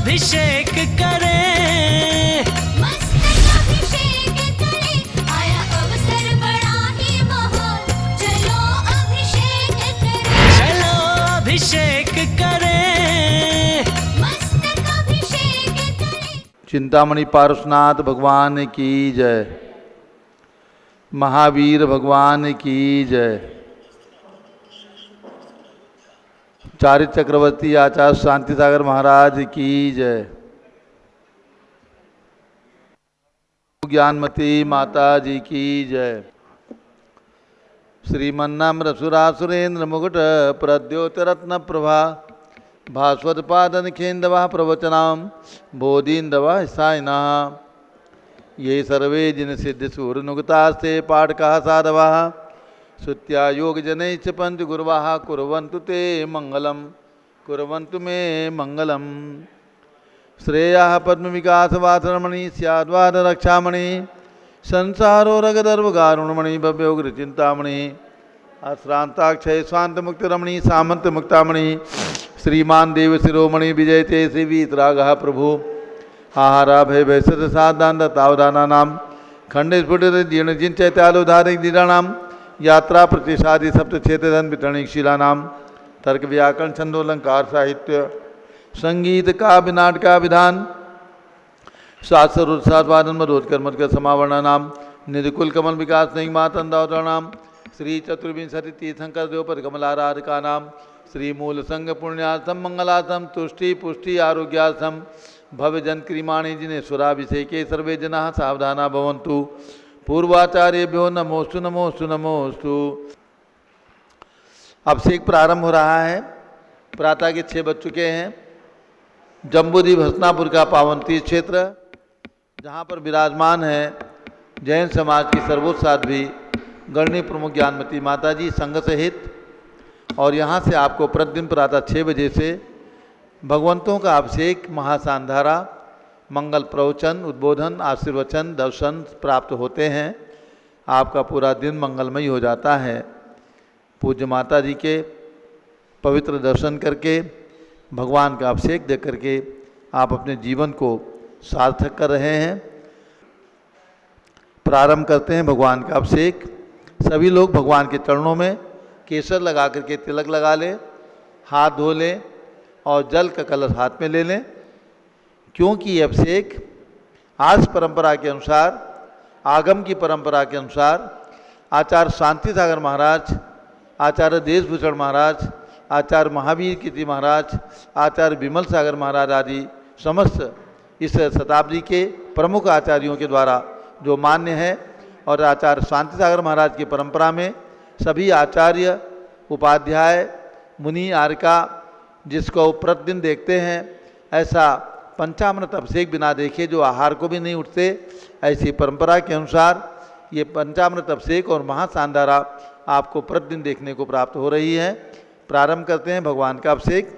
अभिषेक करें, मस्तक अभिषेक करें, आया अवसर बड़ा ही महान, चलो अभिषेक करें, चलो अभिषेक करें, मस्तक अभिषेक करें। चिंतामणि पार्श्वनाथ भगवान की जय, महावीर भगवान की जय, चारित्र चक्रवर्ती आचार्य शांति सागर महाराज की जय, ज्ञानमती माता जी की जय। श्रीमन्नम्र सुरासुरेन्द्र मुकुट प्रद्योतरत्न प्रभा भास्वत पादन खेन्दवा प्रवचनाम बोधीन्दवा साइना ये सर्वे जिन सिद्ध सूर नुगतास्ते पाठका साधवा श्रुत्या योग जनैश्च पंच गुरुवाः कुर्वन्तु ते मंगलम, कुर्वन्तु मे मंगलम। श्रेयः पद्म विकास वासरमणि स्याद्वाद रक्षामणि संसारो रगदर्वगारुणमणि भव्योग्र चिंतामणि अश्रांताक्षय स्वांत मुक्तिरमणि सामंत मुक्तामणि श्रीमान देव शिरोमणि विजयते श्री वीतरागः प्रभु आहारा भय भैसत साधान तावदाना नाम खंड स्फुटित जीर्ण जिन चैत्यालोधारिक दीराणाम यात्रा प्रतिषादि सप्त क्षेत्रधन वितरणिक शिला नाम तर्क व्याकरण छंदोलंकार साहित्य संगीत काव्य नाटका विधान शास्त्र उत्साहवादन मधोत्कर्मद का समावरण नाम निधिकुल कमल विकास नहीं मातंदा नाम श्री चतुर्विंशति तीर्थंकर देवपद कमलाराधिका नाम श्री मूल संघ पुण्यार्थम मंगलार्थम तुष्टि पुष्टि आरोग्यार्थम भव्य जन क्रीमाणी जिनेश्वराभिषेके सर्वे जना सावधाना भवन्तु। पूर्वाचार्यभ्यो नमोस्तु नमोस्तु नमोस्तु। अभिषेक प्रारंभ हो रहा है। प्रातः के 6 बज चुके हैं। जम्बूद्वीप हसनापुर का पावन तीर्थ क्षेत्र जहाँ पर विराजमान है जैन समाज की सर्वोच्च साध्वी गणनीय प्रमुख ज्ञानमती माता जी संघ सहित, और यहाँ से आपको प्रतिदिन प्रातः 6 बजे से भगवंतों का अभिषेक महासांधारा मंगल प्रवचन उद्बोधन आशीर्वचन दर्शन प्राप्त होते हैं। आपका पूरा दिन मंगलमय हो जाता है। पूज्य माता जी के पवित्र दर्शन करके भगवान का अभिषेक देख करके आप अपने जीवन को सार्थक कर रहे हैं। प्रारंभ करते हैं भगवान का अभिषेक। सभी लोग भगवान के चरणों में केसर लगा करके तिलक लगा लें, हाथ धो लें और जल का कलश हाथ में ले लें, क्योंकि ये अभिषेक आज परंपरा के अनुसार, आगम की परंपरा के अनुसार आचार्य शांति सागर महाराज, आचार्य देशभूषण महाराज, आचार्य महावीर कीर्ति महाराज, आचार्य विमल सागर महाराज आदि समस्त इस शताब्दी के प्रमुख आचार्यों के द्वारा जो मान्य है, और आचार्य शांति सागर महाराज की परंपरा में सभी आचार्य उपाध्याय मुनि आर्का जिसको प्रतिदिन देखते हैं, ऐसा पंचामृत अभिषेक बिना देखे जो आहार को भी नहीं उठते, ऐसी परंपरा के अनुसार ये पंचामृत अभिषेक और महासांधारा आपको प्रतिदिन देखने को प्राप्त हो रही है। प्रारंभ करते हैं भगवान का अभिषेक।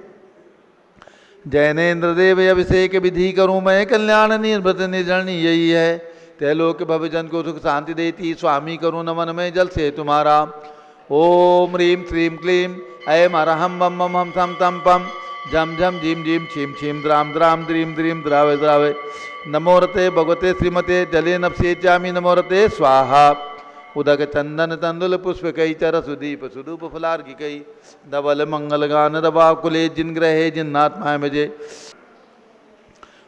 जैनेन्द्र देव अभिषेक विधि करूँ मैं कल्याण निर्भृत निर्जरणी यही है, तैलोक भवजन को सुख शांति देती स्वामी करूँ नमन में जल से तुम्हारा। ओम ह्रीं श्रीं क्लीं ऐं अरहं बम बम हम थम तम पम झम झम झीम झीम छीम छीम द्राम द्राम द्रीम द्रीम द्रावे द्रावे। नमोरते भगवते श्रीमते जले नपसे चामी नमोरते स्वाहा। उदक चंदन तंदुल पुष्प कई चर सुदीप सुदूप फुलार्घि कई धवल मंगल गान दबा कुले जिन ग्रहे जिन्नात्माय मजे।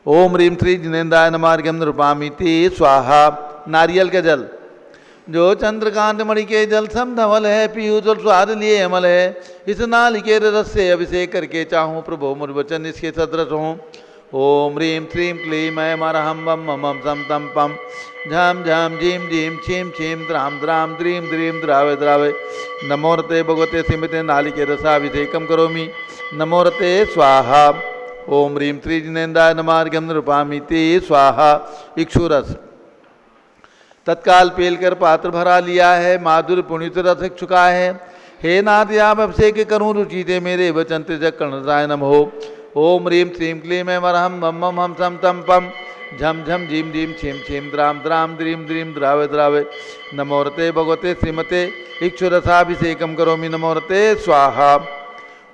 ओम ह्रीं श्री जिनेन्द्राय नमार्घ्यम नृपामिति स्वाहा। नारियल का जल जो चंद्रकांत मणि के जल सम धवल है, पीयूष और स्वाद लिए अमल है, इस नालिकेर रस से अभिषेक करके चाहूँ प्रभु मुझ वचन इसके सदृश हों। ओम ह्रीं श्रीं क्लीं ऐं अरहं बम बम हम सम तम पम झम झम झीम झीम छीम छीम द्राम द्राम द्रीम द्रीम द्रावे द्रावे। नमोरते भगवते श्रीमते नालिकेर रसाभिषेकम करोमि नमोरते स्वाहा। ओम ह्रीं श्री जिनेन्द्राय नमार्घ्यम नृपामिति स्वाहा। इक्षुरस तत्काल पेलकर पात्र भरा लिया है, माधुर पुण्य रस चुका है। हे नाथ आप अभिषेक करूँ रुचि दे मेरे वचन त्रिजक कर्णरायनम हो। ओम ह्रीं श्रीं क्लीं ऐं अरहं बम बम हम सम तम पम झम झम झीम झीम छीम छीम द्राम द्राम द्रीम द्रीम द्रावे द्रावे। नमोरते भगवते श्रीमते इक्षुरसाभिषेकम करोमि नमोरते स्वाहा।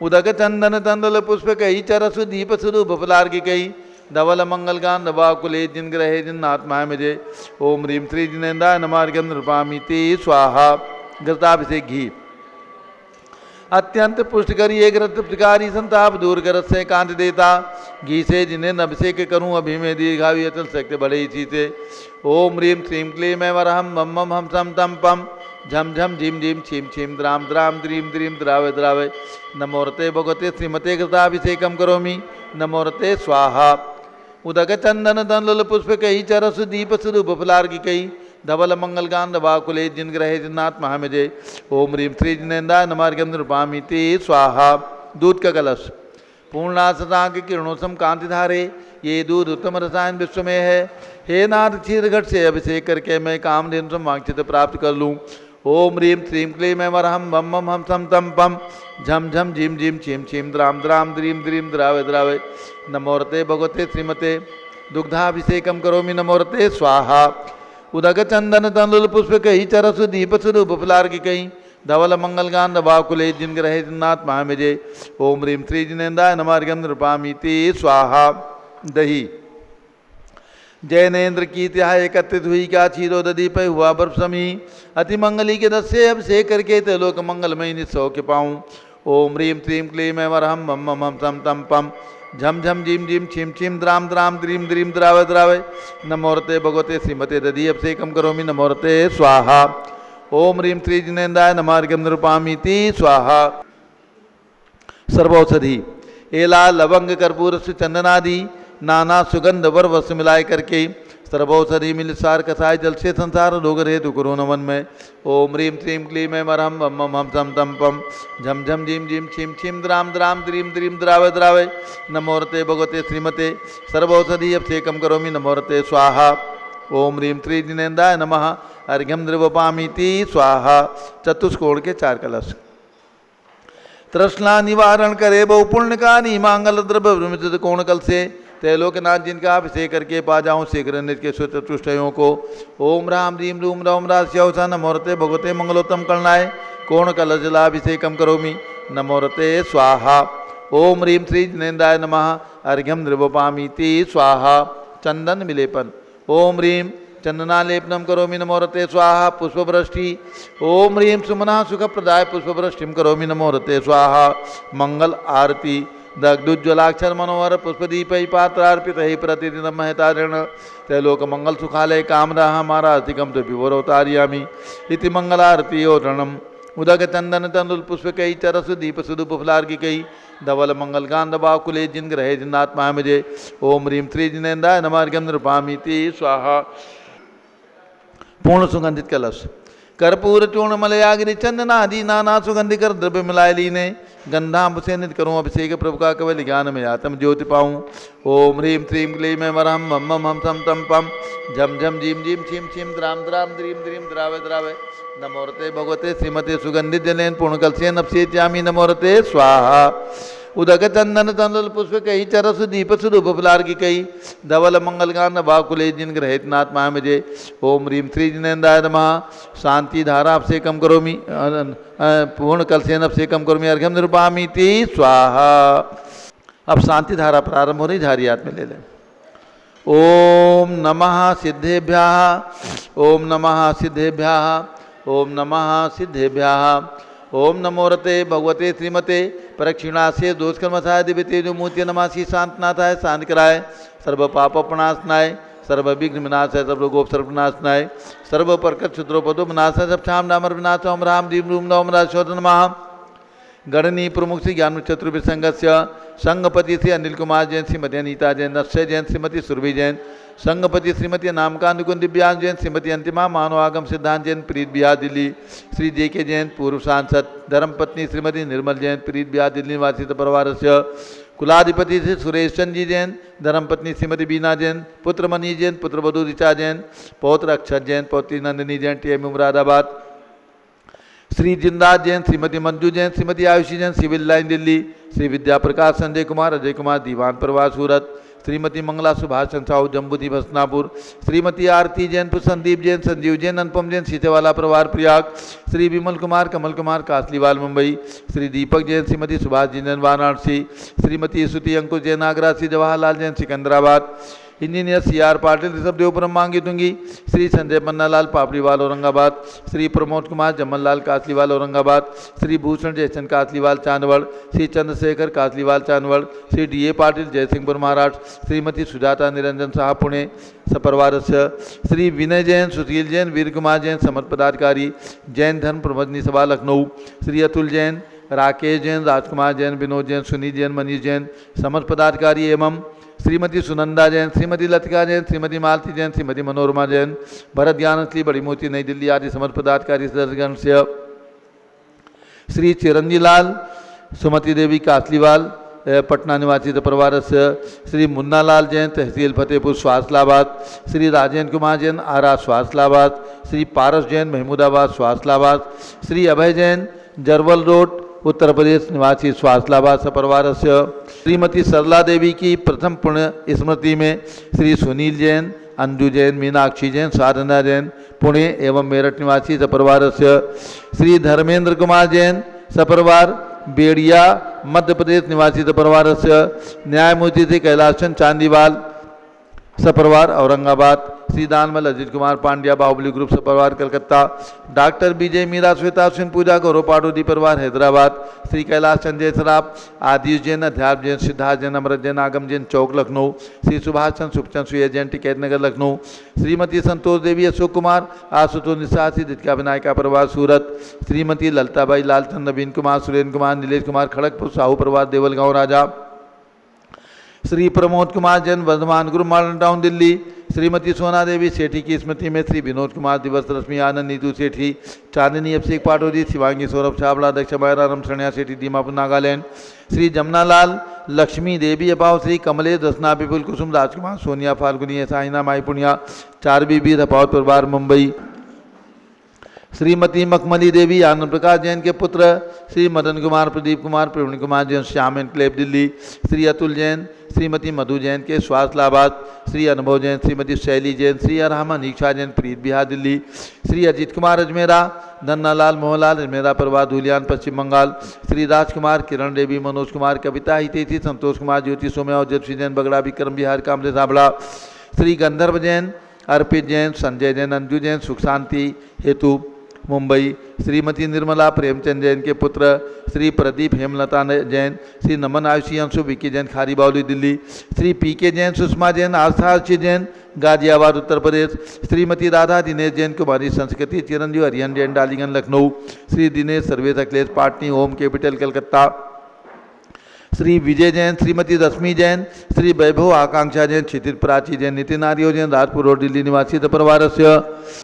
उदक चंदन तंदुल पुष्प कई चरसु दीप स्वरूप फलार्घि कई धवल मंगलगान दवाकुले जिन ग्रहे जिन्नात्मा मुझे ओम ह्रीम श्री जिनेन्द्राय नमार्घ्यम नृपामीति स्वाहा। घृताभिषेक घी अत्यंत पुष्ट करी एक रथ प्रकारी संताप दूर कर से कांत देता घी से जिन्हें अभिषेक करूं अभी में दीर्घायु अचल शक्ति बढ़े इसी से। ओम ह्रीम श्रीम क्लीम वरहम मम मम हम सम तम पम झम झम झीम झीम छीम छीम द्राम द्राम द्रीम द्रीम द्रावे द्रावे नमोरते भगवते श्रीमते कृताभिषेकम करोमि नमोरते स्वाहा। उदक चंदन तनल पुष्प कही चरस दीप स्वरूप फलार्घि कही धवल मंगलगान दवाकुले जिन ग्रहे जिन्नाथ महामेजे ओम ह्रीम श्री जिनेन्द्राय नमार्घ्यम नृपामीति स्वाहा। दूध का कलश पूर्णासतांक किरणों सम कांति धारे ये दूध उत्तम रसायन विश्व में है। हे नाथ क्षीर घट से अभिषेक करके मैं कामधेनु सम वांछित प्राप्त कर लूँ। ओम ह्रीम श्रीम क्लीम वरहम मम मम हम सम तम पम झम झम झीम झीम छीम छीम द्राम द्राम द्रीम द्रीम द्रावे द्रावे नमोरते भगवते श्रीमते दुग्धाभिषेकम करोमि नमोरते स्वाहा। उदक चंदन तंदुल पुष्प कही चरस दीप स्वरूप फलार्घि कही धवल मंगलगान दवाकुले जिन ग्रहे जिन्नाथ महामेजे ओम ह्रीम श्री जिनेन्द्राय नमार्घ्यम नृपामीति स्वाहा। दही जैनेन्द्र की त्याह एकत्रित हुई क्या क्षीरो दधी पे हुआ बर्फ समी अति मंगली के दस से अभिषेक करके त्रिलोक मंगलमय निस्सौ के पाऊँ। ओम ह्रीम श्रीम क्लीम वरहम मम मम हम सम तम पम झम झम झीम झीम छीम छीम द्राम द्राम द्रीम द्रीम द्रावे द्रावे नमोरते भगवते श्रीमते दधी अभिषेकम करोमि नमोरते स्वाहा। ओम ह्रीम श्री जिनेन्द्राय नमार्घ्यम नृपामीति स्वाहा। सर्वौषधि एला लवंग कर्पूर चंदनादि नाना सुगंध वर वस्त्र मिलाए करके सर्वौषधि मिल सार कसाय जल से संसार रोग रहे तु करो नमन में। ओम ह्रीम श्रीम क्लीम वरहम मम मम हम सम तम पम झम झम झीम झीम छीम छीम द्राम द्राम द्रीम द्रीम द्रावे द्रावे नमोरते भगवते श्रीमते सर्वौषधि अभिषेकम करोमि नमोरते स्वाहा। ओम ह्रीम श्री जिनेन्द्राय नमः अर्घ्यम द्रवपामीति स्वाहा। चतुष्कोण के 4 कलश तृष्णा निवारण करे बहु पुण्य का मांगल द्रव्य विमित कोण कल से त्रैलोकनाथ जिनका अभिषेक करके पा जाऊँ शीघ्र नित्य के चतुष्टयों को। ओम राम रीम रूम रौम रास्यौसा नमोरते भगवते मंगलोत्तम कलनाय कोण कलश जलाभिषेकम करोमि नमोरते स्वाहा। ओम ह्रीम श्री जिनेन्द्राय नमः अर्घ्यम द्रवपामीति स्वाहा। चंदन विलेपन ओम ह्रीम चंदनालेपनम करोमि नमोरते स्वाहा। पुष्पवृष्टि ओम ह्रीम सुमना सुखप्रदाय पुष्पवृष्टिम करोमि नमोरते स्वाहा। मंगल आरती दग्धुज्ज्वलाक्षर मनोहर पुष्पदीपै पात्रार्पित ही प्रतिदिन महतारण त्रैलोक मंगल सुखालय कामरा हमारा अधिकम तो विवरोतारियामी इति मंगलारती ओरणम। उदक चंदन तंदुल पुष्प कई चरस दीप सुदुप फलार्घि कई धवल मंगल गांध बाकुले जिन ग्रहे जिन्नात्मा मुझे ओम ह्रीम श्री जिनेन्द्राय नमार्घ्यम नृपामीति स्वाहा। पूर्ण सुगंधित कलश कर्पूर चूर्ण मलयागिरी चंदनादि नाना सुगंधिकर द्रव्य मिलाए लीने गंधांब से नित करूँ अभिषेक प्रभु का केवल ज्ञान में आत्म ज्योति पाऊँ। ओम ह्रीम श्रीम क्लीम वरहम मम मम हम सम तम पम झम झम झीम झीम छीम छीम द्राम द्राम द्रीम द्रीम द्रावे द्रावे नमोरते भगवते श्रीमते सुगंधित जलेन पूर्ण कलसेन अपसेत्यामि नमोरते स्वाहा। उदक चंदन तंदुल पुष्प कही चरस दीप स्वरूप फलार्घि कही धवल मंगलगान बाकुले जिन ग्रहित नाथ महामेजे ओम ह्रीम श्री जिनेन्द्राय नमः शांति धारा अभिषेकम करोमि पूर्ण कलसेन अभिषेकम करोमि अर्घ्यम निरूपामीति स्वाहा। अब शांति धारा प्रारंभ हो रही, झारी हाथ में ले लें। ओम नमः सिद्धेभ्यः ओम नमः सिद्धेभ्यः ओम नमः सिद्धेभ्यः ओम नमोरते भगवते श्रीमते प्रक्षिणा से दोष कर्मसाय दिव्य तेजो मूर्ति नमासी शांतनाथाय शांत कराय सर्व पाप प्रणाशनाय सर्व विघ्न विनाशाय सर्व गोप सर्वनाशनाय सर्व परकट क्षुद्रोपदो विनाशाय सब क्षाम नामर विनाश ओम राम दीम रूम नवम राजोधन महा गणनी प्रमुख श्री ज्ञान चतुर्भि संघस्य संघपति श्री अनिल कुमार जैन श्रीमती अनीता जैन नश्य जैन श्रीमती सुरभि जैन संघपति श्रीमती नामकानुकुंद दिव्यांग जैन श्रीमती अंतिमा मानव आगम सिद्धांत जैन प्रीत बिहार दिल्ली श्री जे के जैन पूर्व सांसद धर्मपत्नी श्रीमती निर्मल जैन प्रीत बिहार दिल्ली निवासी परिवार से कुलाधिपति श्री सुरेश चंद जी जैन धर्मपत्नी श्रीमती बीना जैन पुत्र मनीष जैन पुत्र वधु ऋचा जैन पौत्र अक्षत जैन पौत्री Nandini Jain TM Moradabad Shri Jindas Jain Shrimati Manju Jain Shrimati Ayushi Jain civil line Delhi Shri Vidya Prakash Sanjay Kumar Ajay Kumar Diwan प्रवास सूरत श्रीमती मंगला सुभाष साहू जम्बूदीप हसनापुर, श्रीमती आरती जैन, संदीप जैन, संजीव जैन, अनुपम जैन, सीतेवाला परिवार प्रयाग, श्री विमल कुमार, कमल कुमार कासलीवाल मुंबई, श्री दीपक जैन, श्रीमती सुभाष जैन वाराणसी, श्रीमती स्तुति अंकुश Jain Agra, Shri Jawaharlal Jain Secunderabad, engineer CR. Patil Rishabhdev ब्रह्मांगी Tungi, Shri Sanjay Pannalal Papriwal Aurangabad, Shri Pramod Kumar Jamnalal Kasliwal Aurangabad, Shri Bhushan Jaichand Kasliwal Chandwad, Shri Chandrashekhar Kasliwal Chandwad, Shri DA. Patil Jaisinghpur Maharashtra, Shrimati Sujata Niranjan Saha Pune सपरिवारस्य, Shri विनय जैन, सुशील जैन, वीर कुमार जैन समस्त पदाधिकारी, जैन धर्म प्रबंधनी सभा लखनऊ, श्री अतुल जैन, राकेश जैन, राजकुमार जैन, विनोद जैन, सुनील जैन, मनीष जैन समस्त पदाधिकारी एवं श्रीमती सुनंदा जैन, श्रीमती लतिका जैन, श्रीमती मालती जैन, श्रीमती मनोरमा जैन, भरत ज्ञानश्री बड़ी मूर्ति नई दिल्ली आदि समस्त पदाधिकारी सदस्यगण से, श्री चिरंजी लाल, सुमति देवी कासलीवाल पटना निवासी परिवार से, श्री मुन्ना लाल जैन तहसील फतेहपुर स्वास्थलाबाद, श्री राजेंद्र कुमार जैन आरा स्वास्थलाबाद, श्री पारस जैन महमूदाबाद स्वास्थलाबाद, श्री अभय जैन जरवल रोड उत्तर प्रदेश निवासी स्वास्थलाबाद सपरिवार से, श्रीमती सरला देवी की प्रथम पुण्य स्मृति में श्री सुनील जैन, अंजू जैन, मीनाक्षी जैन, साधना जैन पुणे एवं मेरठ निवासी सपरिवार से, श्री धर्मेंद्र कुमार जैन सपरिवार बेड़िया मध्य प्रदेश निवासी सपरिवार से, न्यायमूर्ति श्री कैलाश चंद चांदीवाल सपरिवार औरंगाबाद, श्री दानमल अजित कुमार पांड्या बाहुबली ग्रुप सपरिवार कलकत्ता, डॉक्टर विजय मीरा श्वेता सिंह पूजा गौरव पाडोदी परिवार हैदराबाद, श्री कैलाश संजय सराफ, आदिश जैन, अध्यात्म जैन, सिद्धार्थ जैन, अमृत जैन, आगम जैन चौक लखनऊ, श्री सुभाष चंद सुखचंद सुय जैन टिकैत नगर लखनऊ, श्रीमती संतोष देवी अशोक कुमार आशुतोष निशा दीपिका विनायका परिवार सूरत, श्रीमती ललताबाई लालचंद नवीन कुमार सुरेंद्र कुमार नीलेश कुमार खड़गपुर साहू परिवार Deulgaon Raja, Shri Pramod Kumar Jain Vardhman group modern town Delhi, Shrimati Sona Devi सेठी की स्मृति में श्री विनोद कुमार दिवस रश्मि आनंद नीतू सेठी चांदनी अभिषेक पाटोदी शिवांगी सौरभ छाबड़ा दक्ष मायराम शरणिया सेठी दीमापुर नागालैंड, श्री जमुनालाल लक्ष्मी देवी अपाव, श्री कमलेश दसना विपुल कुसुम राजकुमार सोनिया फाल्गुनी साइना माई पुनिया चारबी बीर अपावत परिवार मुंबई, श्रीमती मखमली देवी आनंद प्रकाश जैन के पुत्र, श्री मदन कुमार प्रदीप कुमार प्रवीण कुमार जैन श्याम एनक्लेव दिल्ली, श्री अतुल जैन, श्रीमती मधु जैन के स्वास्थलाबाद, श्री अनुभव जैन, श्रीमती शैली जैन, श्री अरहमान इच्छा जैन प्रीत बिहार दिल्ली, श्री अजीत कुमार अजमेरा, धन्नालाल मोहनलाल अजमेरा परिवार धुलियान पश्चिम बंगाल, श्री राजकुमार, किरण देवी, मनोज कुमार, कविता हितेशी, संतोष कुमार, ज्योति सोम्या और जपसी जैन बगड़ा विक्रम बिहार कामले साबड़ा, श्री गंधर्व जैन, अर्पित जैन, संजय जैन, अंजू जैन सुख शांति हेतु मुंबई, श्रीमती निर्मला प्रेमचंद जैन के पुत्र, श्री प्रदीप हेमलता जैन, श्री नमन आयुषी अंशु विकी जैन खारी बावली दिल्ली, श्री पी.के. जैन, सुषमा जैन, आस्था अर्ची जैन गाजियाबाद उत्तर प्रदेश, श्रीमती राधा दिनेश जैन कुमारी संस्कृति चिरंजीव हरियन जैन डालीगंज लखनऊ, श्री दिनेश सर्वेश अखिलेश पाटनी होम कैपिटल कलकत्ता, श्री विजय जैन, श्रीमती रश्मि जैन, श्री वैभव आकांक्षा जैन, क्षितिज प्राची जैन, नितिन आर्यो जैन राजपुर रोड दिल्ली निवासी परिवार से,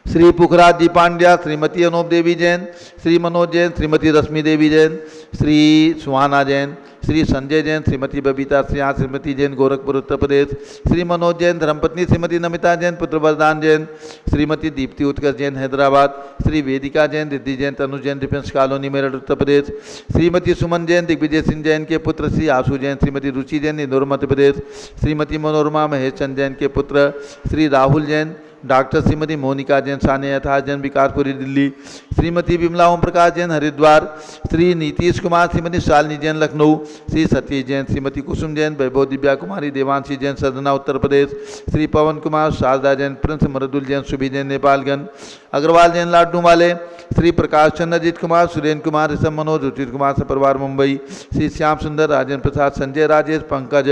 श्री पुखराज जी पांड्या, श्रीमती अनूप देवी जैन, श्री मनोज जैन, श्रीमती रश्मि देवी जैन, श्री सुहाना जैन, श्री संजय जैन, श्रीमती बबीता सिंह, श्रीमती जैन गोरखपुर उत्तर प्रदेश, श्री मनोज जैन धर्मपत्नी श्रीमती नमिता जैन, पुत्र वरदान जैन, श्रीमती दीप्ति उत्कर्ष जैन हैदराबाद, श्री वेदिका जैन, रिद्धि जैन, तनु जैन डिफेंस कॉलोनी मेरठ उत्तर प्रदेश, श्रीमती सुमन जैन, दिग्विजय सिंह जैन के पुत्र, श्री आशु जैन, श्रीमती रुचि जैन इंदौर मध्य प्रदेश, श्रीमती मनोरमा महेश चंद जैन के पुत्र, श्री राहुल जैन, डॉक्टर श्रीमती मोनिका जैन साने यथार्थ जैन विकासपुरी दिल्ली, श्रीमती विमला ओम प्रकाश जैन हरिद्वार, श्री नीतीश कुमार, श्रीमती शालिनी जैन लखनऊ, श्री सतीश जैन, श्रीमती कुसुम जैन, वैभव दिव्या कुमारी देवांशी जैन सदना उत्तर प्रदेश, श्री पवन कुमार, शारदा जैन, प्रिंस मृदुल जैन, सुभी जैन नेपालगंज, अग्रवाल जैन लाडू वाले, श्री प्रकाश चंद्र अजित कुमार, सुरेंद्र कुमार, ऋषभ मनोज, रुचिर कुमार सपरिवार मुंबई, श्री श्याम सुंदर, राजेंद्र प्रसाद, संजय राजेश, पंकज,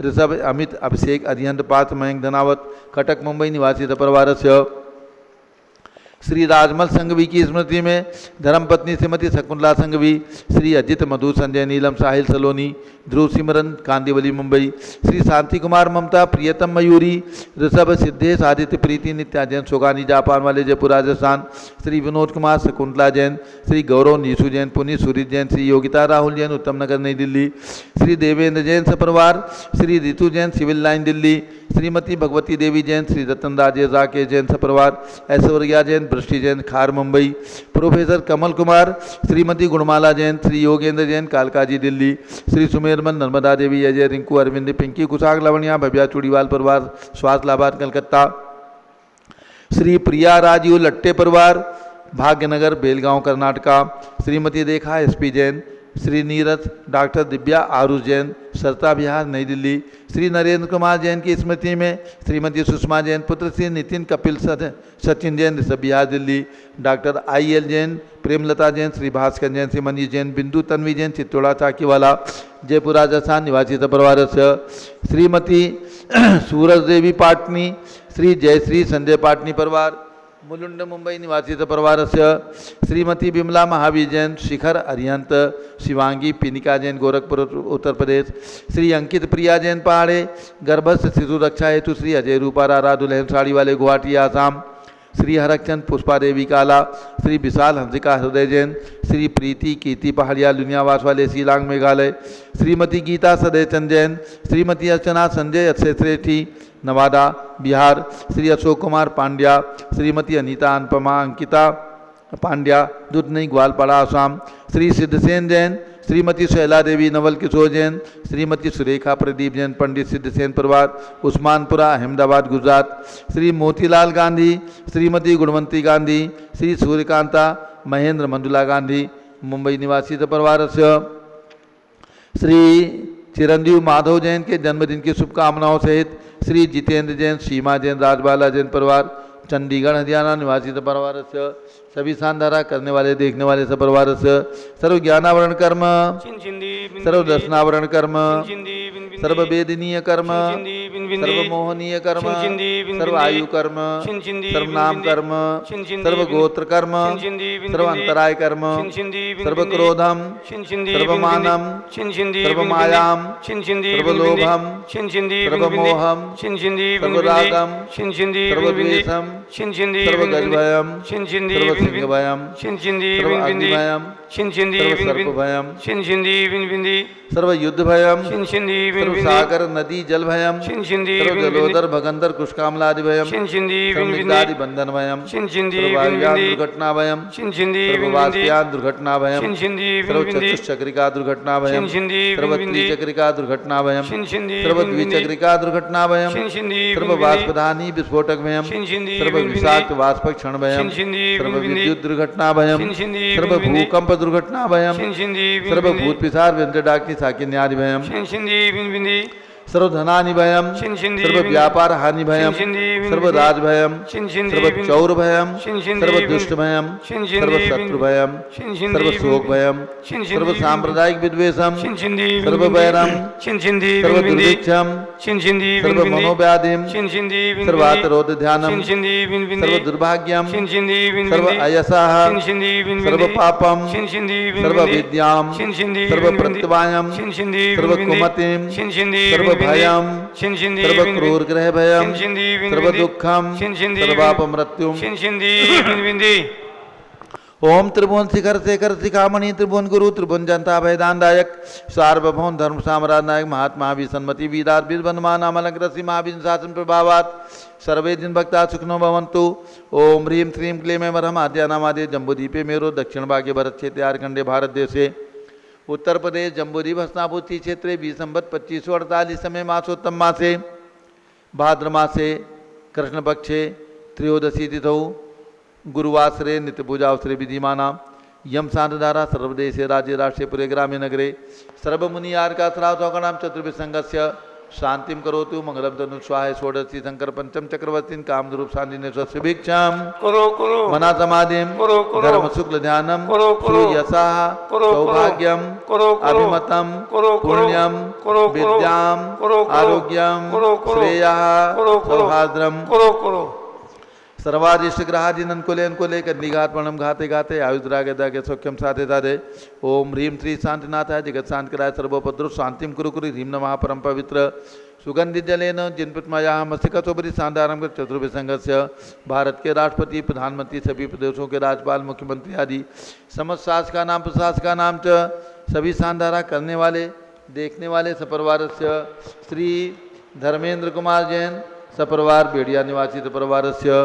ऋषभ, अमित, अभिषेक, अरिहंत पात्र, मयंक धनावत, कटक मुंबई निवासी सपरिवार से, श्री राजमल संघवी की स्मृति में धर्मपत्नी श्रीमती शकुंतला संघवी, श्री अजित मधु, संजय नीलम, साहिल सलोनी, ध्रुव सिमरन कांदिवली मुंबई, श्री शांति कुमार ममता, प्रियतम मयूरी, ऋषभ सिद्धेश, आदित्य प्रीति, नित्या जैन सोगानी जापान वाले जयपुर राजस्थान, श्री विनोद कुमार, शकुंतला जैन, श्री गौरव नीसू जैन पुनी सूरित जैन, श्री योगिता राहुल जैन उत्तम नगर नई दिल्ली, श्री देवेंद्र जैन सपरिवार, श्री रितु जैन सिविल लाइन दिल्ली, श्रीमती भगवती देवी जैन, श्री रतनदास राकेश जैन सपरिवार, ऐश्वर्या जैन, वृष्टि जैन खार मुंबई, प्रोफेसर कमल कुमार, श्रीमती गुणमाला जैन, श्री योगेंद्र जैन कालकाजी दिल्ली, श्री सुमेरमन नर्मदा देवी अजय रिंकू अरविंद पिंकी कुशाग लवणिया भव्या चूड़ीवाल परिवार स्वास्थ्य लाभार्थ कलकत्ता, श्री प्रिया राजीव लट्टे परिवार भाग्यनगर बेलगांव कर्नाटका, श्रीमती रेखा एसपी जैन, श्री नीरज डॉक्टर दिव्या आरुष जैन सरता बिहार नई दिल्ली, श्री नरेंद्र कुमार जैन की स्मृति में श्रीमती सुषमा जैन, पुत्र श्री नितिन कपिल सचिन जैन ऋषभ बिहार दिल्ली, डॉक्टर IL जैन, प्रेमलता जैन, श्री भास्कर जैन, श्री मनीष जैन, बिंदु तन्वी जैन चित्तौड़ा चाकीवाला जयपुर राजस्थान निवासी परिवार से, श्रीमती सूरज देवी पाटनी, श्री जयश्री संजय पाटनी परिवार मुलुंड मुंबई निवासी परिवार से, श्रीमती बिमला महावीर जैन, शिखर अरिहंत, शिवांगी पिनिका जैन गोरखपुर उत्तर प्रदेश, श्री अंकित प्रिया जैन पहाड़े गर्भस्थ शिशु रक्षा हेतु श्री अजय रूपारा दुल्हन साड़ी वाले गुवाहाटी आसाम, श्री हरकचंद पुष्पा देवी काला, श्री विशाल हंसिका हृदय जैन, श्री प्रीति कीर्ति पहाड़िया लुनियावास वाले शिलांग मेघालय, श्रीमती गीता सदैचंद जैन, श्रीमती अर्चना संजय अक्षय श्रेष्ठी नवादा बिहार, श्री अशोक कुमार पांड्या, श्रीमती अनीता अनुपमा अंकिता पांड्या दुधनई ग्वालपाड़ा आसाम, श्री सिद्धसेन जैन, श्रीमती शैला देवी नवल किशोर जैन, श्रीमती सुरेखा प्रदीप जैन पंडित सिद्धसेन परिवार उस्मानपुरा अहमदाबाद गुजरात, श्री मोतीलाल गांधी, श्रीमती गुणवंती गांधी, श्री सूर्यकांता महेंद्र मंडुला गांधी मुंबई निवासी परिवार से, श्री चिरंजीव माधव जैन के जन्मदिन की शुभकामनाओं सहित श्री जितेंद्र जैन, सीमा जैन, राजबाला जैन परिवार चंडीगढ़ हरियाणा निवासी परिवार से, सभी शानदारा करने वाले देखने वाले परिवार से, सर्व ज्ञानावरण कर्म, सर्व दर्शनावरण कर्म, सर्व वेदनीय कर्म, सर्व मोहनीय कर्म, सर्व आयु कर्म, सर्व नाम कर्म, सर्व गोत्र कर्म, सर्व अंतराय कर्म, सर्व क्रोधम, सर्व मानम, सर्व मायाम, सर्व लोभम, सर्व मोहम, सर्व रागम, सर्व द्वेषम, सर्व गजभयम, सर्व सिंहभयम, सर्व अग्निभयम, सर्व सर्पभयम, सर्व युद्ध भयम, सर्व सागर नदी जल भयम, सर्व जलोदर भगंदर कुशकामलादि भयम, सर्व निग्धादि बंधन भयम, सर्व वायुयान दुर्घटना भयम, सर्व वाष्पयान दुर्घटना भयम, सर्व चतुष्चक्रिका दुर्घटना भयम, सर्व त्रिचक्रिका दुर्घटना भयम, सर्व द्विचक्रिका दुर्घटना भयम, सर्व वाष्पधानी विस्फोटक भयम, सर्व विषाक्त वाष्पक क्षण भयम, सर्व विद्युत दुर्घटना भयम, सर्व भूकंप दुर्घटना भयम, सर्व भूत पिशाच व्यंजन डाकिनी साकिन्यादि भयम, सर्व धनानि भयम, सर्व व्यापार हानि भयम, सर्व राज भयम, सर्व चौर भयम, सर्व दुष्ट भयम, सर्व शत्रु भयम, सर्व शोक भयम, सर्व सांप्रदायिक विद्वेषम, सर्व वैरम, सर्व दुर्भिक्षम, सर्व मनोव्याधिम, सर्वातरोध ध्यानम, सर्व दुर्भाग्यम, सर्व अयसः, सर्व पापम, सर्व विद्याम, सर्व प्रत्यवायम, सर्व कुमतिम, सर्व भयम, सर्व क्रूर ग्रह भयम, सर्व दुखम, सर्वाप मृत्युम। ओम त्रिभुवन शिखर शेखर शिखामणि त्रिभुवन गुरु त्रिभुवन जनता भयदानदायक सार्वभौम धर्म साम्राज्य नायक महात्मा विसन्मति वीराट बीरबंधमान अमलग्रसी महावीर शासन प्रभावात सर्वे दिन भक्ता सुखनो भवन्तु। ओम ह्रीं श्रीं क्लीं वरहम आद्यानामादे जम्बूदीपे मेरो दक्षिण भागे भरत क्षेत्रे आर्खंडे भारत देशे उत्तर प्रदेश जम्बूद्वीप हस्तिनापुर क्षेत्रे 20 संवत 2548 समय मासोत्तम मासे भाद्र मासे कृष्ण पक्षे त्रयोदशी तिथौ गुरुवासरे नित्य पूजा अवसरे विधिमाना यम शांतधारा सर्वदेशे राज्य राष्ट्रे पुरे ग्रामे नगरे सर्वमुनि आर्काश्रावनाम चतुर्विसंगस्य शांतिम करोतु मंगलम तनु स्वाहा षोडशी शंकर पंचम चक्रवर्ती कामरूप शांतिने स्वभिक्षाम मना समाधिम धर्म शुक्ल ध्यानम यशा सौभाग्यम अभिमतम पुण्यम विद्याम आरोग्यम श्रेया सौहार्द्रम सर्वादिष्ट ग्रहादीन अनुकूले अनुकूले कन्निघात वर्णम घाते घाते आयुद्रागे दागे सौख्यम साधे साधे ओम ह्रीं श्री शांतिनाथाय जगत शांत कराय सर्वोपद्रव शांतिम कुरु कुरु ह्रीं नमः परम पवित्र सुगंधित जलेन जिनपत्माया मस्तिकाचोपरि शांतारम चतुर्विसंगस्य भारत के राष्ट्रपति प्रधानमंत्री सभी प्रदेशों के राज्यपाल मुख्यमंत्री आदि समस्त शासका नाम प्रशासका नाम च सभी शानदारा करने वाले देखने वाले सपरिवार श्री धर्मेंद्र कुमार जैन सपरिवार बेड़िया निवासी परिवारस्य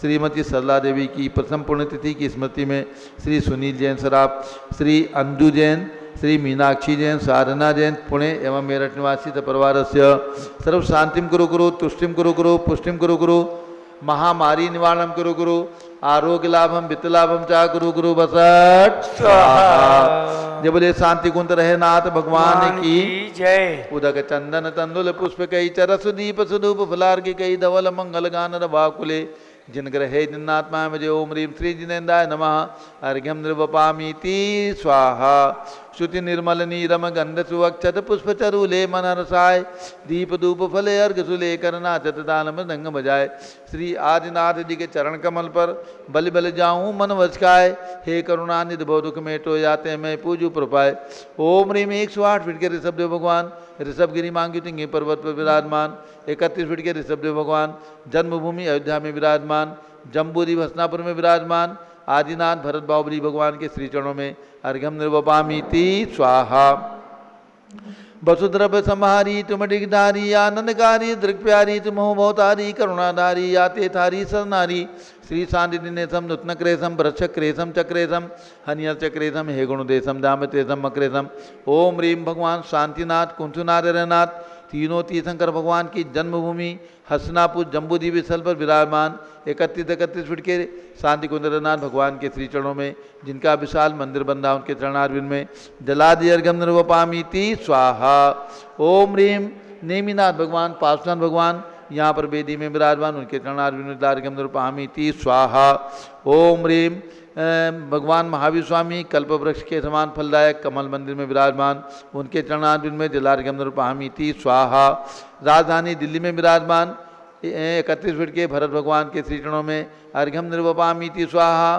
श्रीमती सरला देवी की प्रथम पुण्यतिथि की स्मृति में श्री सुनील जैन सराफ, श्री अंजू जैन, श्री मीनाक्षी जैन, साधना जैन पुणे एवं मेरठ निवासी परिवारस्य सर्व शांतिम कुरु कुरु, तुष्टिम कुरु कुरु, पुष्टिम कुरु कुरु, महामारी निवारणम कुरु कुरु, आरोग्य लाभम वित्त लाभम चा कुरु कुरु बसट स्वाहा। जब बोले शांति कुंत रहे नाथ भगवान की जय। उदक चंदन तंदुल पुष्प कई चरसु दीप सुधूप फलार्घ्य कई धवल मंगल गान रवाकुले जिन ग्रहे जिन्नात्मा मुझे ओम ह्रीम श्री जिनेन्द्राय नमः अर्घ्यम निर्वपामीति स्वाहा। श्रुति निर्मल नीरम गंध सुवक्षत पुष्प चरुले मन रसाय दीप धूप फले अर्घ सुले करना चतदान मृदंग बजाए। श्री आदिनाथ जी के चरण कमल पर बल बल जाऊं मन वचकाय, हे करुणानिधि भव दुख मेटो जाते मैं पूजू प्रपाय। ओम ह्रीम 108 फीट के ऋषभदेव भगवान ऋषभगिरी मांगी तिंगी पर्वत पर विराजमान, 31 फीट के ऋषभदेव भगवान जन्मभूमि अयोध्या में विराजमान, जम्बूद्वीप हसनापुर में विराजमान आदिनाथ भरत बाहुबली भगवान के श्री चरणों में अर्घ्यम निर्वपामीति स्वाहा। वसुद्रभ संहारी तुम डिगधारी आनंदकारी दृक्प्यारी तुम हो भवतारी करुणाधारी याते थारी सरनारी श्री शांतिनेशम नूतन क्रेशम वृक्ष क्रेशम चक्रेशम हनियर चक्रेशम हे गुणदेशम दामतेशम मक्रेशम। ओम ह्रीम भगवान शांतिनाथ कुंठुनाथ रनाथ तीनों तीर्थंकर भगवान की जन्मभूमि हसनापुर जम्बूद्वीप स्थल पर विराजमान 31 फीट के शांति कुंदरनाथ भगवान के श्री चरणों में जिनका विशाल मंदिर बंधा उनके चरणारविंद में जलादि अर्घ्यम निर्वपामीति स्वाहा। ओम ह्रीम नेमिनाथ भगवान पार्श्वनाथ भगवान यहाँ पर वेदी में विराजमान उनके चरणारविंद में अर्घ्यम निर्वपामीति स्वाहा। ओम ह्रीम भगवान महावीर स्वामी कल्प वृक्ष के समान फलदायक कमल मंदिर में विराजमान उनके चरणारविंद में जलार्घ्यम निर्वपामीति स्वाहा। राजधानी दिल्ली में विराजमान 31 फीट के भरत भगवान के श्री चरणों में अर्घ्यम निर्वपामीति स्वाहा।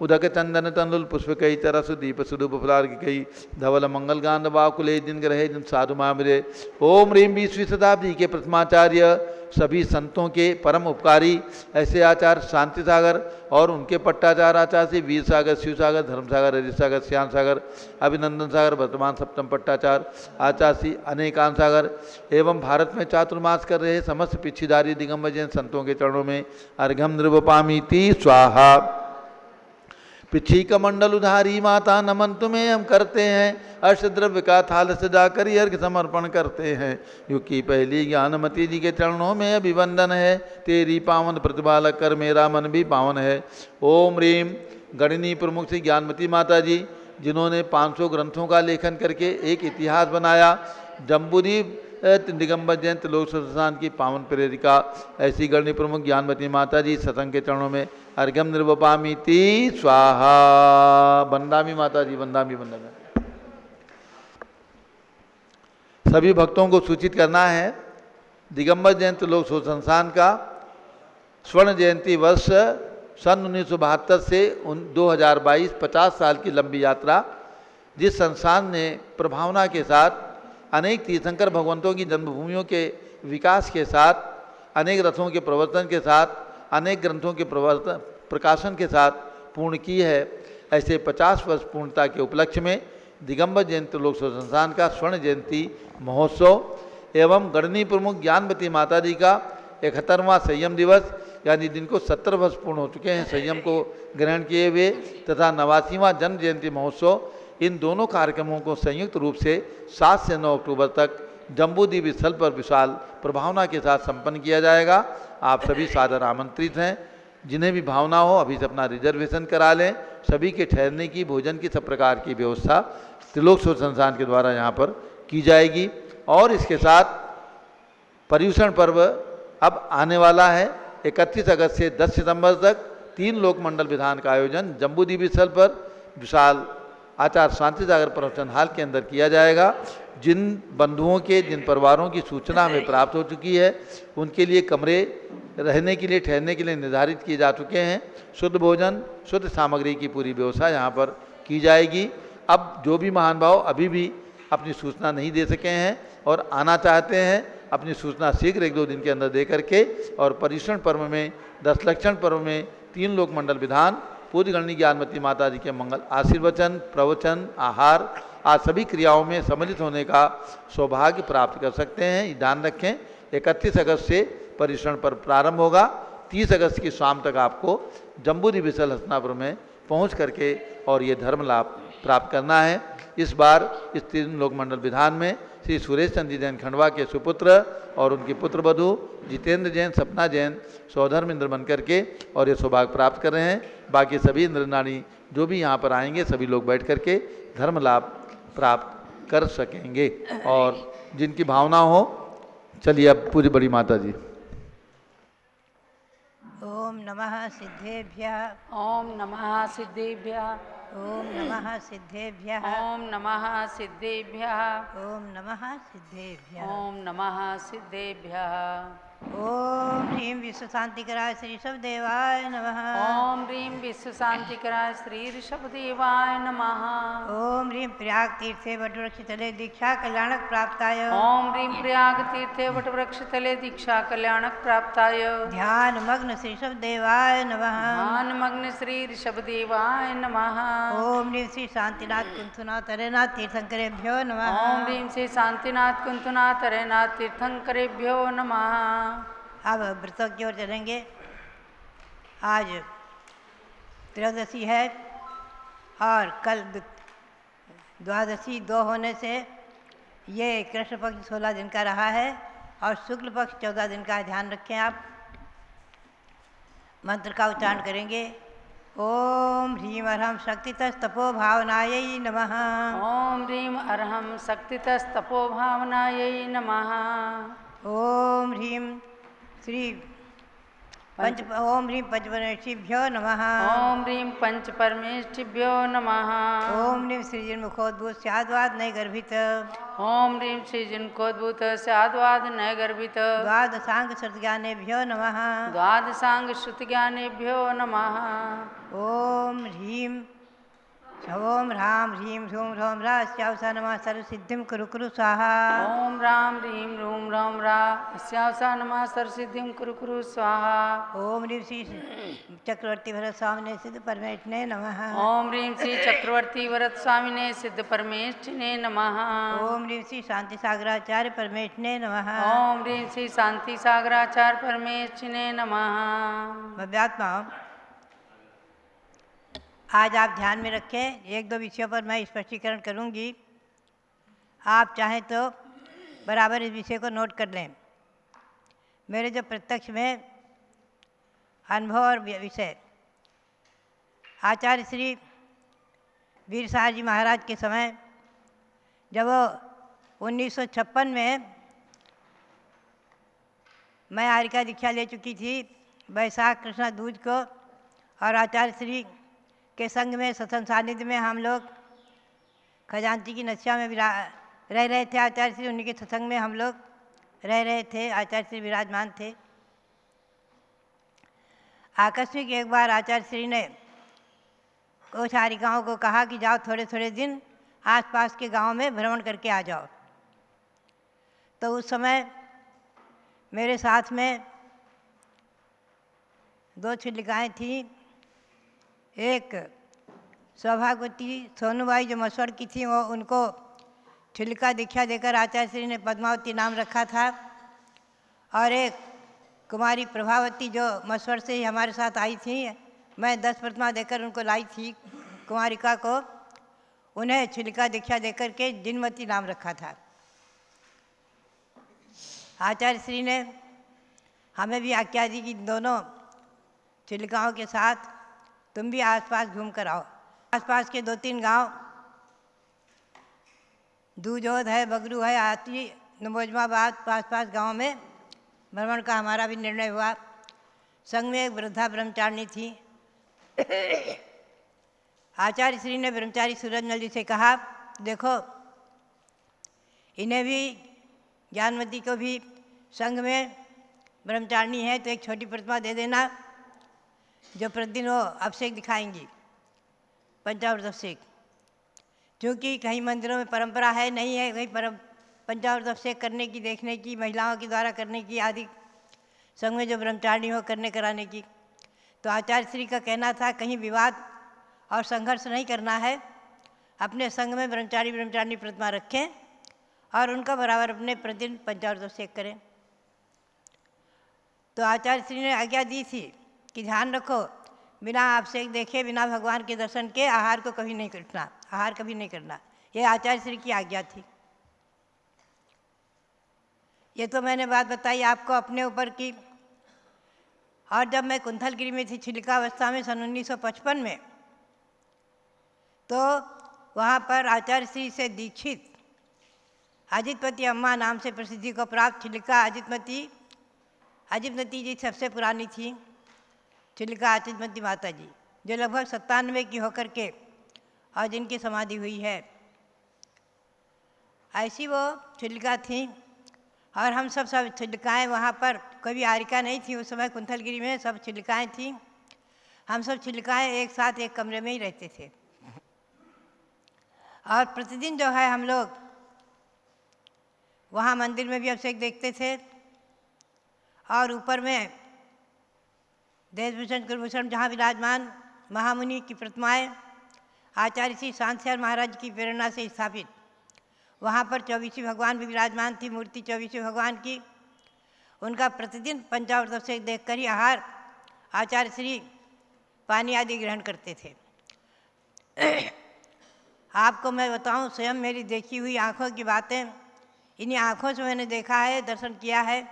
उदक चंदन तंदुल पुष्प कई तरस दीप सुदूप फलार्घ्य कई धवल मंगल गान बाकुले जिन ग्रहे जिन साधु मामरे। ओम ह्रीम 20वीं शताब्दी के प्रथमाचार्य सभी संतों के परम उपकारी ऐसे आचार्य शांति सागर और उनके पट्टाचार आचार्य से वीर सागर, शिव सागर, धर्म सागर, हरीश सागर, श्याम सागर, अभिनंदन सागर, वर्तमान सप्तम पट्टाचार आचार्य श्री अनेकांत सागर एवं भारत में चातुर्मास कर रहे समस्त पिछीधारी दिगंबर जैन संतों के चरणों में अर्घ्यम निर्वपामीति स्वाहा। पिछी कमंडल उधारी माता नमन तुम्हें हम करते हैं, अष्टद्रव्य का थाल सजाकर अर्घ्य समर्पण करते हैं। युकी पहली ज्ञानमती जी के चरणों में अभिवंदन है, तेरी पावन प्रतिभा लग कर मेरा मन भी पावन है। ओम ह्रीम गणनी प्रमुख श्री ज्ञानमती माता जी जिन्होंने 500 ग्रंथों का लेखन करके एक इतिहास बनाया, जम्बूद्वीप दिगंबर जैन त्रिलोक संस्थान की पावन प्रेरिका ऐसी गणनी प्रमुख ज्ञानमती माता जी सत्संग के चरणों में अर्घ्यम निर्वपामीति स्वाहा। बंदामी माता जी बंदामी बंदामी। सभी भक्तों को सूचित करना है दिगंबर जैन त्रिलोक संस्थान का स्वर्ण जयंती वर्ष सन 1972 से 2022 50 साल की लंबी यात्रा जिस संस्थान ने प्रभावना के साथ अनेक तीर्थंकर भगवंतों की जन्मभूमियों के विकास के साथ अनेक रथों के प्रवर्तन के साथ अनेक ग्रंथों के प्रकाशन के साथ पूर्ण की है। ऐसे 50 वर्ष पूर्णता के उपलक्ष्य में दिगंबर जैन त्रिलोक संस्थान का स्वर्ण जयंती महोत्सव एवं गणनी प्रमुख ज्ञानमती माता जी का 71वां संयम दिवस यानी जिनको 70 वर्ष पूर्ण हो चुके हैं संयम को ग्रहण किए हुए तथा 89वां जन्म जयंती महोत्सव, इन दोनों कार्यक्रमों को संयुक्त रूप से 7 से 9 अक्टूबर तक जम्बूद्वीप स्थल पर विशाल प्रभावना के साथ संपन्न किया जाएगा। आप सभी सादर आमंत्रित हैं। जिन्हें भी भावना हो अभी से अपना रिजर्वेशन करा लें। सभी के ठहरने की भोजन की सब प्रकार की व्यवस्था त्रिलोक संस्थान के द्वारा यहाँ पर की जाएगी। और इसके साथ पर्यूषण पर्व अब आने वाला है। 31 अगस्त से 10 सितंबर तक 3 लोक मंडल विधान का आयोजन जम्बूद्वीप स्थल पर विशाल आचार्य शांति सागर प्रवचन हाल के अंदर किया जाएगा। जिन बंधुओं के जिन परिवारों की सूचना हमें प्राप्त हो चुकी है उनके लिए कमरे रहने के लिए ठहरने के लिए निर्धारित किए जा चुके हैं। शुद्ध भोजन शुद्ध सामग्री की पूरी व्यवस्था यहाँ पर की जाएगी। अब जो भी महान भाव अभी भी अपनी सूचना नहीं दे सके हैं और आना चाहते हैं अपनी सूचना शीघ्र 1-2 दिन के अंदर दे करके और पर्यूषण पर्व में 10 लक्षण पर्व में 3 लोक मंडल विधान पूज्य गणनी ज्ञानमती माता जी के मंगल आशीर्वचन प्रवचन आहार आज सभी क्रियाओं में सम्मिलित होने का सौभाग्य प्राप्त कर सकते हैं। ध्यान रखें 31 अगस्त से परिश्रण पर्व प्रारंभ होगा। 30 अगस्त की शाम तक आपको जम्बूरी विशल हस्तिनापुर में पहुंच करके और ये धर्म लाभ प्राप्त करना है। इस बार इस तीन लोक मंडल विधान में श्री सुरेश चंद्र जी जैन खंडवा के सुपुत्र और उनकी पुत्रवधू जितेंद्र जैन, सपना जैन सौधर्म इंद्र बन करके और ये सौभाग्य प्राप्त कर रहे हैं। बाकी सभी इंद्र नानी जो भी यहाँ पर आएंगे सभी लोग बैठ करके धर्म लाभ प्राप्त कर सकेंगे। और जिनकी भावना हो, चलिए अब पूरी बड़ी माता जी। ओम नमः सिद्धेभ्यः। ओम नमः सिद्धेभ्यः। ओम नमः सिद्धेभ्यः। ओम नमः सिद्धेभ्यः। ओम नमः सिद्धेभ्यः। ओम नमः सिद्धेभ्यः। ओम ह्रीं विश्व शांतिकराय श्री शबदेवाय नमः। ओम ह्रीं विश्व शांतिकराय श्री ऋषभदेवाय नमः। ओम ह्रीं प्रयाग तीर्थे वटवृक्षतले दीक्षा कल्याणक प्राप्ताय। ओम ह्रीं प्रयाग तीर्थे वटवृक्षतले दीक्षा कल्याणक प्राप्ताय। ध्यान मग्न श्री शबदेवाय नमः। ध्यान मग्न श्री ऋषभदेवाय नमः। ओम ह्रीं श्री शांतिनाथ कुंथुनाथ हरेनाथ तीर्थंकरेभ्यो नमः। ओम ह्रीं श्री शांतिनाथ कुंतुनाथ हरेनाथ तीर्थंकरेभ्यो नमः। अब व्रतों की ओर चलेंगे। आज त्रयोदशी है और कल द्वादशी 2 होने से ये कृष्ण पक्ष 16 दिन का रहा है और शुक्ल पक्ष 14 दिन का है। ध्यान रखें आप। मंत्र का उच्चारण करेंगे। ओम ह्रीं अरहम शक्तितस्तपो भावनायै नमः। ओम ह्रीं अरहं शक्तितस्तपो भावनायै नमः। ओम ह्रीं श्री ओम ह्रीं पंचपरमेष्ठिभ्यो नमः। ओम ह्रीं पंच परमेष्ठिभ्यो नमः। ओम ह्रीं सृजन्मुखोद्भूत स्याद्वाद नय गर्भित। ओम ह्रीं सृजन्मुखोद्भूत स्याद्वाद नय गर्भित। द्वादशांग श्रुतज्ञानेभ्यो नमः। द्वादशांग श्रुतज्ञानेभ्यो नमः। ओम ह्रीं ओम ह्रां ह्रीं ह्रूं ह्रौं ह्रास्यावसा नमः सर्वसिद्धिं कुरु कुरु स्वाहा। ओम राम ह्रीं रूं रौं रा अस्यावसा नमः सर्वसिद्धिं कुरु कुरु स्वाहा। ओम ह्रीं श्री चक्रवर्ती भरत स्वामिने सिद्ध परमेष्ठिने नमः। ओम ह्रीं श्री चक्रवर्ती वरद स्वामिने सिद्ध परमेष्ठिने नमः। ओम ह्रीं श्री शांति सागराचार्य परमेष्ठिने नमः। ओम ह्रीं श्री शांति सागराचार्य परमेष्ठिने नमः। भव्यात्माओं, आज आप ध्यान में रखें। 1-2 विषयों पर मैं स्पष्टीकरण करूंगी। आप चाहें तो बराबर इस विषय को नोट कर लें। मेरे जो प्रत्यक्ष में अनुभव और विषय, आचार्य श्री वीर साहब जी महाराज के समय जब वो 1956 में मैं आर्यिका दीक्षा ले चुकी थी वैशाख कृष्णा दूज को, और आचार्य श्री के संग में सत्संग सानिध्य में हम लोग खजांची की नशिया में रह रहे थे। आचार्य श्री उन्हीं के सत्संग में हम लोग रह रहे थे। आचार्य श्री विराजमान थे। आकस्मिक एक बार आचार्य श्री ने कुछ आर्यिकाओं को कहा कि जाओ थोड़े थोड़े दिन आसपास के गांव में भ्रमण करके आ जाओ। तो उस समय मेरे साथ में 2 छिल्लिकाएँ थीं। एक सौभाग्यवती सोनूबाई जो मसवड़ की थी, वो उनको छिल्लिका दीक्षा देकर आचार्य श्री ने पद्मावती नाम रखा था, और एक कुमारी प्रभावती जो मसवड़ से ही हमारे साथ आई थी, मैं 10 प्रतिमा देकर उनको लाई थी कुमारिका को, उन्हें छिल्लिका दीक्षा देकर के जिनमती नाम रखा था। आचार्य श्री ने हमें भी आज्ञा दी कि दोनों छिल्लिकाओं के साथ तुम भी आसपास घूम कर आओ। आसपास के 2-3 गांव, दूजोद है, बगरू है, आती, नमोजमाबाद, पास गांव में भ्रमण का हमारा भी निर्णय हुआ। संग में एक वृद्धा ब्रह्मचारिणी थी। आचार्य श्री ने ब्रह्मचारी सूरजमल जी से कहा, देखो इन्हें भी, ज्ञानवती को भी संग में ब्रह्मचारिणी है तो एक छोटी प्रतिमा दे देना जो प्रतिदिन वो अभिषेक दिखाएंगी, पंचामृत अभिषेक। क्योंकि कहीं मंदिरों में परंपरा है, नहीं है, कहीं पंचामृत अभिषेक करने की, देखने की, महिलाओं के द्वारा करने की, आदि संग में जो ब्रह्मचारिणी हो करने कराने की। तो आचार्य श्री का कहना था कहीं विवाद और संघर्ष नहीं करना है, अपने संग में ब्रह्मचारिणी प्रतिमा रखें और उनका बराबर अपने प्रतिदिन पंचामृत अभिषेक करें। तो आचार्य श्री ने आज्ञा दी थी कि ध्यान रखो, बिना अभिषेक देखे, बिना भगवान के दर्शन के आहार को कभी नहीं करना, आहार कभी नहीं करना। ये आचार्य श्री की आज्ञा थी। ये तो मैंने बात बताई आपको अपने ऊपर की। और जब मैं कुंथलगिरी में थी छिलिकावस्था में सन 1955 में, तो वहाँ पर आचार्य श्री से दीक्षित अजितमती अम्मा नाम से प्रसिद्धि को प्राप्त छिलिका अजितमती जी सबसे पुरानी थी। छिलिका अजितमती माता जी जो लगभग 97 की होकर के और जिनकी समाधि हुई है, ऐसी वो छिलिका थी। और हम सब छिलिकाएँ वहाँ पर, कोई आरिका नहीं थी उस समय कुंथलगिरी में, सब छिलिकाएँ थीं। हम सब छिलिकाएँ एक साथ एक कमरे में ही रहते थे। और प्रतिदिन जो है हम लोग वहाँ मंदिर में भी अभिषेक देखते थे। और ऊपर में देशभूषण कुलभूषण जहाँ विराजमान महामुनि की प्रतिमाएँ आचार्य श्री शांतिलाल महाराज की प्रेरणा से स्थापित, वहाँ पर 24 भगवान भी विराजमान थी, मूर्ति 24 भगवान की। उनका प्रतिदिन पंचामृत अभिषेक देखकर ही आहार आचार्य श्री पानी आदि ग्रहण करते थे। आपको मैं बताऊं, स्वयं मेरी देखी हुई आँखों की बातें, इन्हीं आँखों से मैंने देखा है, दर्शन किया है।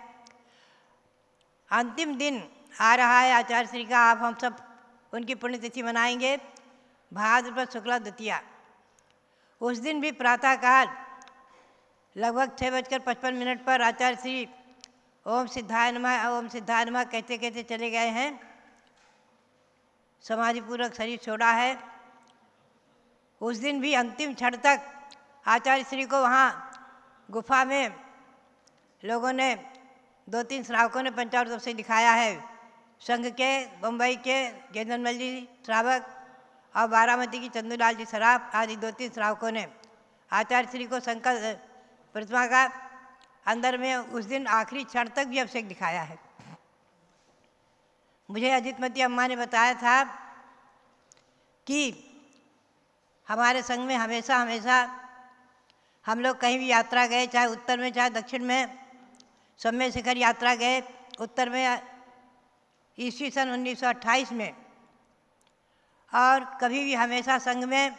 अंतिम दिन आ रहा है आचार्य श्री का, आप हम सब उनकी पुण्यतिथि मनाएंगे, भाद्रपद शुक्ला द्वितीया। उस दिन भी प्रातःकाल लगभग 6:55 पर आचार्य श्री ओम सिद्धाय नमः कहते कहते चले गए हैं। समाधिपूर्वक शरीर छोड़ा है। उस दिन भी अंतिम क्षण तक आचार्य श्री को वहाँ गुफा में लोगों ने, 2-3 श्रावकों ने पंचामृत से दिखाया है। संघ के, बम्बई के गेंदनमल जी श्रावक और बारामती की चंदूलाल जी सराफ आदि 2-3 श्रावकों ने आचार्य श्री को शंकर प्रतिमा का अंदर में उस दिन आखिरी क्षण तक भी अभिषेक दिखाया है। मुझे अजितमती अम्मा ने बताया था कि हमारे संघ में हमेशा हम लोग कहीं भी यात्रा गए, चाहे उत्तर में चाहे दक्षिण में, सम्य शिखर यात्रा गए। उत्तर में ईस्वी सन 1928 में, और कभी भी हमेशा संघ में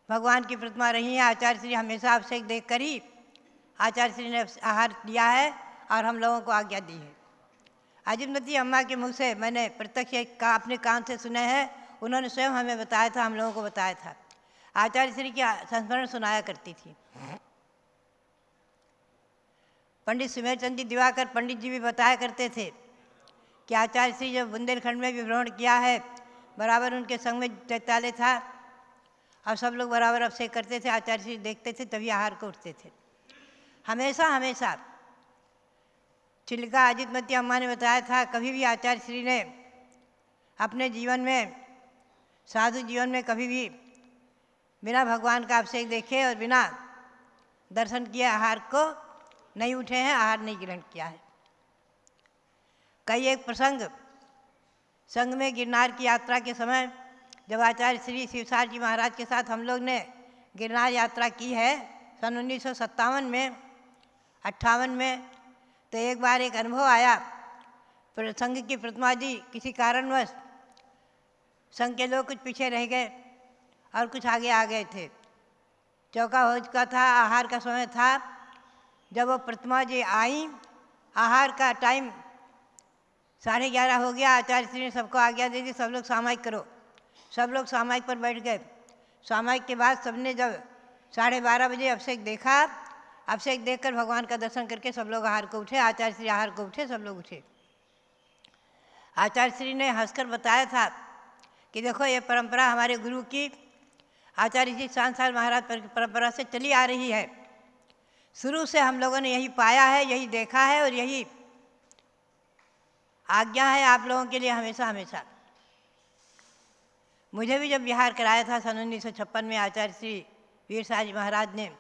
भगवान की प्रतिमा रही है। आचार्य श्री हमेशा अभिषेक देखकर ही आचार्य श्री ने आहार दिया है और हम लोगों को आज्ञा दी है। अजितमती अम्मा के मुख से मैंने प्रत्यक्ष अपने कान से सुने हैं। उन्होंने स्वयं हमें बताया था, हम लोगों को बताया था। आचार्य श्री की संस्मरण सुनाया करती थी। पंडित सुमेरचंद जी दिवाकर पंडित जी भी बताया करते थे कि आचार्य श्री जब बुंदेलखंड में भी भ्रमण किया है, बराबर उनके संग में चैत्यालय था और सब लोग बराबर अभिषेक करते थे। आचार्य श्री देखते थे तभी आहार को उठते थे। हमेशा छिलिका अजितमती अम्मा ने बताया था, कभी भी आचार्य श्री ने अपने जीवन में, साधु जीवन में कभी भी बिना भगवान का अभिषेक देखे और बिना दर्शन किए आहार को नहीं उठे हैं, आहार नहीं ग्रहण किया है। कई एक प्रसंग संघ में गिरनार की यात्रा के समय, जब आचार्य श्री शिवसार जी महाराज के साथ हम लोग ने गिरनार यात्रा की है सन 1957 में, 58 में, तो एक बार एक अनुभव आया। संघ की प्रतिमा जी किसी कारणवश संघ के लोग कुछ पीछे रह गए और कुछ आगे आ गए थे। चौका हो चुका था, आहार का समय था। जब वो प्रतिमा जी आई, आहार का टाइम 11:30 हो गया। आचार्य श्री ने सबको आज्ञा दे दी, सब लोग सामायिक करो। सब लोग सामायिक पर बैठ गए। सामायिक के बाद सबने जब 12:30 बजे अभिषेक देखा, अभिषेक देखकर भगवान का दर्शन करके सब लोग आहार को उठे। आचार्य श्री आहार को उठे, सब लोग उठे। आचार्य श्री ने हंसकर बताया था कि देखो ये परंपरा हमारे गुरु की, आचार्य जी शांतिलाल महाराज परंपरा से चली आ रही है। शुरू से हम लोगों ने यही पाया है, यही देखा है और यही आज्ञा है आप लोगों के लिए हमेशा। मुझे भी जब बिहार कराया था सन 1956 में आचार्य श्री वीर शाह जी महाराज ने,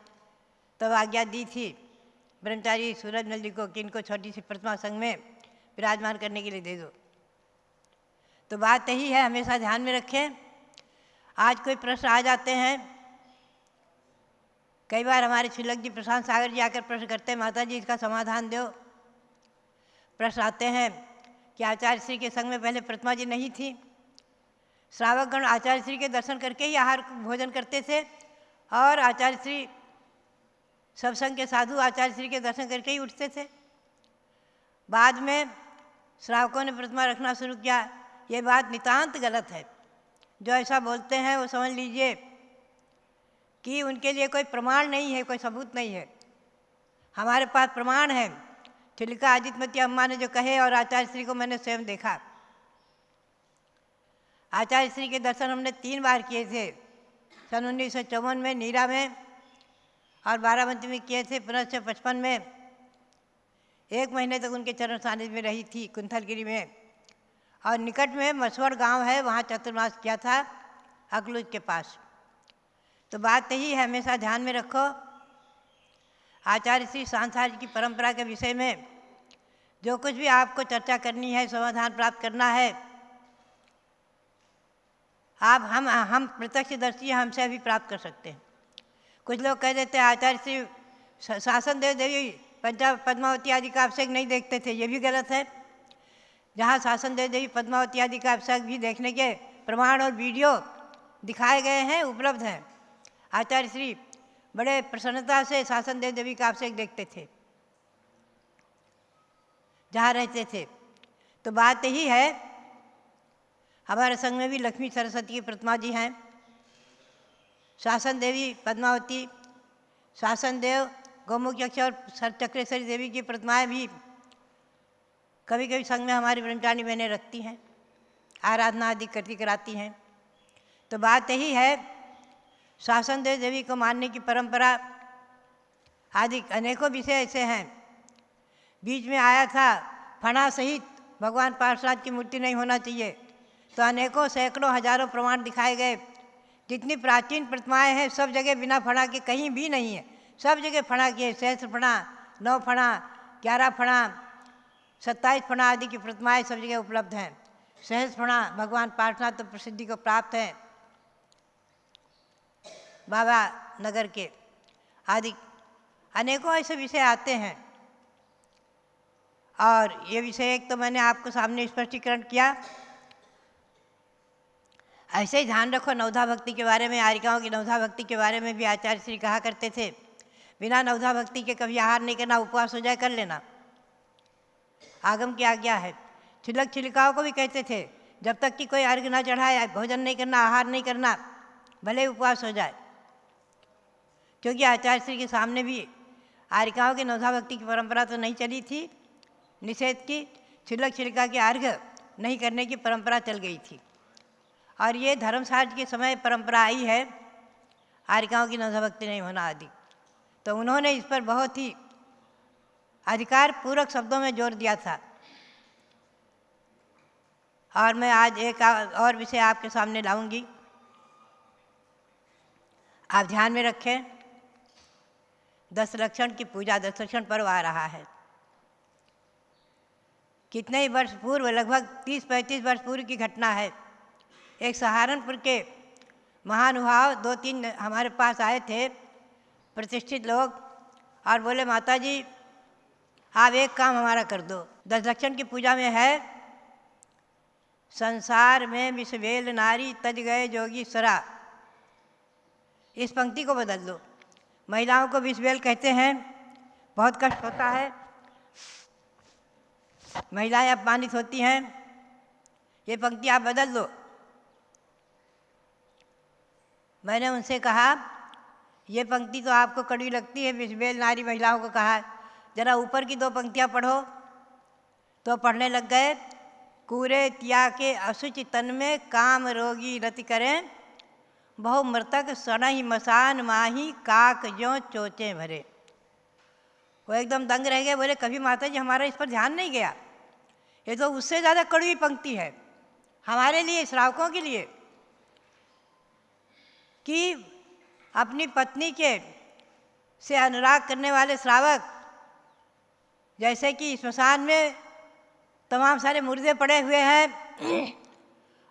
तब आज्ञा दी थी ब्रह्मचारी सूरजमल जी को कि इनको छोटी सी प्रतिमा संघ में विराजमान करने के लिए दे दो। तो बात यही है, हमेशा ध्यान में रखें। आज कोई प्रश्न आ जाते हैं, कई बार हमारे शिलक जी प्रशांत सागर जी आकर प्रश्न करते हैं, माता जी इसका समाधान दो। प्रश्न आते हैं कि आचार्य श्री के संग में पहले प्रतिमा जी नहीं थी। श्रावकगण आचार्य श्री के दर्शन करके ही आहार भोजन करते थे और आचार्य श्री सत्संग के साधु आचार्य श्री के दर्शन करके ही उठते थे। बाद में श्रावकों ने प्रतिमा रखना शुरू किया। ये बात नितांत गलत है। जो ऐसा बोलते हैं वो समझ लीजिए कि उनके लिए कोई प्रमाण नहीं है, कोई सबूत नहीं है। हमारे पास प्रमाण है। चिलिका आदित्यमती अम्मा ने जो कहे और आचार्य श्री को मैंने स्वयं देखा। आचार्य श्री के दर्शन हमने 3 बार किए थे, सन 1954 में नीरा में और बाराबंकी में किए थे, पुनः 55 में। 1 महीने तक उनके चरण सानिध्य में रही थी कुंथलगिरी में। और निकट में मसवड़ गांव है, वहाँ चतुर्मास किया था अकलूज के पास। तो बात यही है, हमेशा ध्यान में रखो, आचार्य श्री सांसारिक की परंपरा के विषय में जो कुछ भी आपको चर्चा करनी है, समाधान प्राप्त करना है, आप हम प्रत्यक्षदर्शी हमसे अभी प्राप्त कर सकते हैं। कुछ लोग कह देते हैं आचार्य श्री शासन देव देवी पद्मावती आदि का अभिषेक नहीं देखते थे। ये भी गलत है। जहाँ शासन देव देवी पद्मावती आदि का अभिषेक भी देखने के प्रमाण और वीडियो दिखाए गए हैं, उपलब्ध हैं। आचार्य श्री बड़े प्रसन्नता से शासन देव देवी का अभिषेक देखते थे जहाँ रहते थे। तो बात यही है, हमारे संघ में भी लक्ष्मी सरस्वती की प्रतिमा जी हैं, शासन देवी पद्मावती, शासन देव गौमुख यक्ष और चक्रेश्वरी देवी की प्रतिमाएं भी कभी कभी संघ में हमारी ब्रह्मचारिणी बहनें रखती हैं, आराधना आदि करती कराती हैं। तो बात यही है, शासन देव देवी को मानने की परंपरा आदि अनेकों विषय ऐसे हैं। बीच में आया था फणा सहित भगवान पार्षद की मूर्ति नहीं होना चाहिए, तो अनेकों सैकड़ों हजारों प्रमाण दिखाए गए। जितनी प्राचीन प्रतिमाएं हैं सब जगह बिना फणा के कहीं भी नहीं है, सब जगह फणा की है। सहस्त्र फणा, 9 फणा, 11 फणा, 27 फणा आदि की प्रतिमाएं सब जगह उपलब्ध हैं। सहस्त्र फणा भगवान पार्षद तो प्रसिद्धि को प्राप्त है, बाबा नगर के आदि अनेकों ऐसे विषय आते हैं। और ये विषय एक तो मैंने आपको सामने स्पष्टीकरण किया। ऐसे ही ध्यान रखो नवधा भक्ति के बारे में, आरिकाओं की नवधा भक्ति के बारे में भी आचार्य श्री कहा करते थे, बिना नवधा भक्ति के कभी आहार नहीं करना, उपवास हो जाए कर लेना, आगम की आज्ञा है। छिलक छिलिकाओं को भी कहते थे जब तक कि कोई अर्घ ना चढ़ाए भोजन नहीं करना, आहार नहीं करना, भले उपवास हो जाए। क्योंकि आचार्य श्री के सामने भी आरिकाओं की नवधा भक्ति की परंपरा तो नहीं चली थी, निषेध की, छिलक छिलिका के अर्घ नहीं करने की परंपरा चल गई थी। और ये धर्मसाज के समय परंपरा आई है आरिकाओं की नवधा भक्ति नहीं होना आदि। तो उन्होंने इस पर बहुत ही अधिकार पूर्वक शब्दों में जोर दिया था। और मैं आज एक और विषय आपके सामने लाऊंगी, आप ध्यान में रखें। 10 लक्षण की पूजा, 10 लक्षण पर्व आ रहा है। कितने ही वर्ष पूर्व, लगभग 30-35 वर्ष पूर्व की घटना है। एक सहारनपुर के महानुभाव 2-3 हमारे पास आए थे, प्रतिष्ठित लोग, और बोले माता जी आप एक काम हमारा कर दो। 10 लक्षण की पूजा में है, संसार में विषवेल नारी तज गए जोगी सरा, इस पंक्ति को बदल दो। महिलाओं को विषवेल कहते हैं, बहुत कष्ट होता है, महिलाएं अपमानित होती हैं, ये पंक्ति आप बदल दो। मैंने उनसे कहा ये पंक्ति तो आपको कड़वी लगती है, विषवेल नारी महिलाओं को कहा है, जरा ऊपर की 2 पंक्तियां पढ़ो। तो पढ़ने लग गए। कूरे तिया के असुचि तन में काम रोगी रति करें, बहु मृतक सनहि मसान माही काक ज्यों चोचे भरे। वो एकदम दंग रह गए, बोले कभी माता जी हमारा इस पर ध्यान नहीं गया, ये तो उससे ज़्यादा कड़वी पंक्ति है हमारे लिए, श्रावकों के लिए, कि अपनी पत्नी के से अनुराग करने वाले श्रावक, जैसे कि स्मशान में तमाम सारे मुर्दे पड़े हुए हैं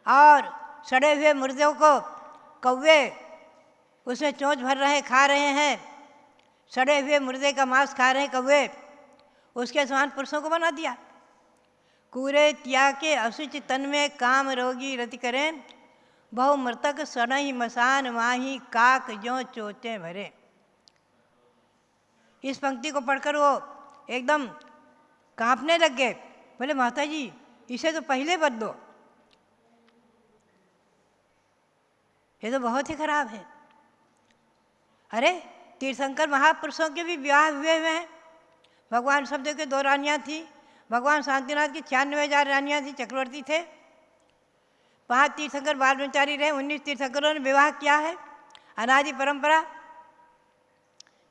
और सड़े हुए मुर्दों को कौवे उसमें चोंच भर रहे, खा रहे हैं, सड़े हुए मुर्दे का मांस खा रहे हैं कौवे, उसके समान पुरुषों को बना दिया। कूरे त्याग के असुच तन में काम रोगी रति करें, बहु मृतक सनहि मसान माही काक ज्यों चोचे भरे। इस पंक्ति को पढ़कर वो एकदम कांपने लग गए। बोले माता जी इसे तो पहले बदलो, ये तो बहुत ही खराब है। अरे तीर्थंकर महापुरुषों के भी विवाह हुए हुए हैं। भगवान शब्द के 2 रानियाँ थी, भगवान शांतिनाथ की 96,000 रानियाँ थी, चक्रवर्ती थे। 5 तीर्थंकर बाल ब्रह्मचारी रहे, 19 तीर्थंकरों ने विवाह किया है। अनादि परंपरा,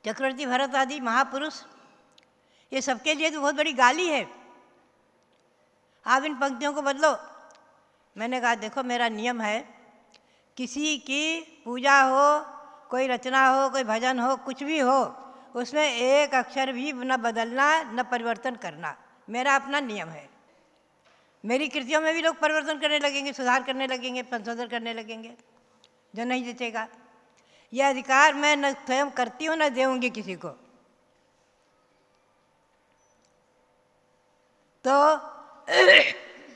चक्रवर्ती भरत आदि महापुरुष, ये सबके लिए तो बहुत बड़ी गाली है। आप इन पंक्तियों को बदलो। मैंने कहा देखो मेरा नियम है, किसी की पूजा हो, कोई रचना हो, कोई भजन हो, कुछ भी हो, उसमें एक अक्षर भी न बदलना न परिवर्तन करना, मेरा अपना नियम है। मेरी कृतियों में भी लोग परिवर्तन करने लगेंगे, सुधार करने लगेंगे, संशोधन करने लगेंगे, जो नहीं जचेगा। यह अधिकार मैं न स्वयं करती हूँ न दूंगी किसी को। तो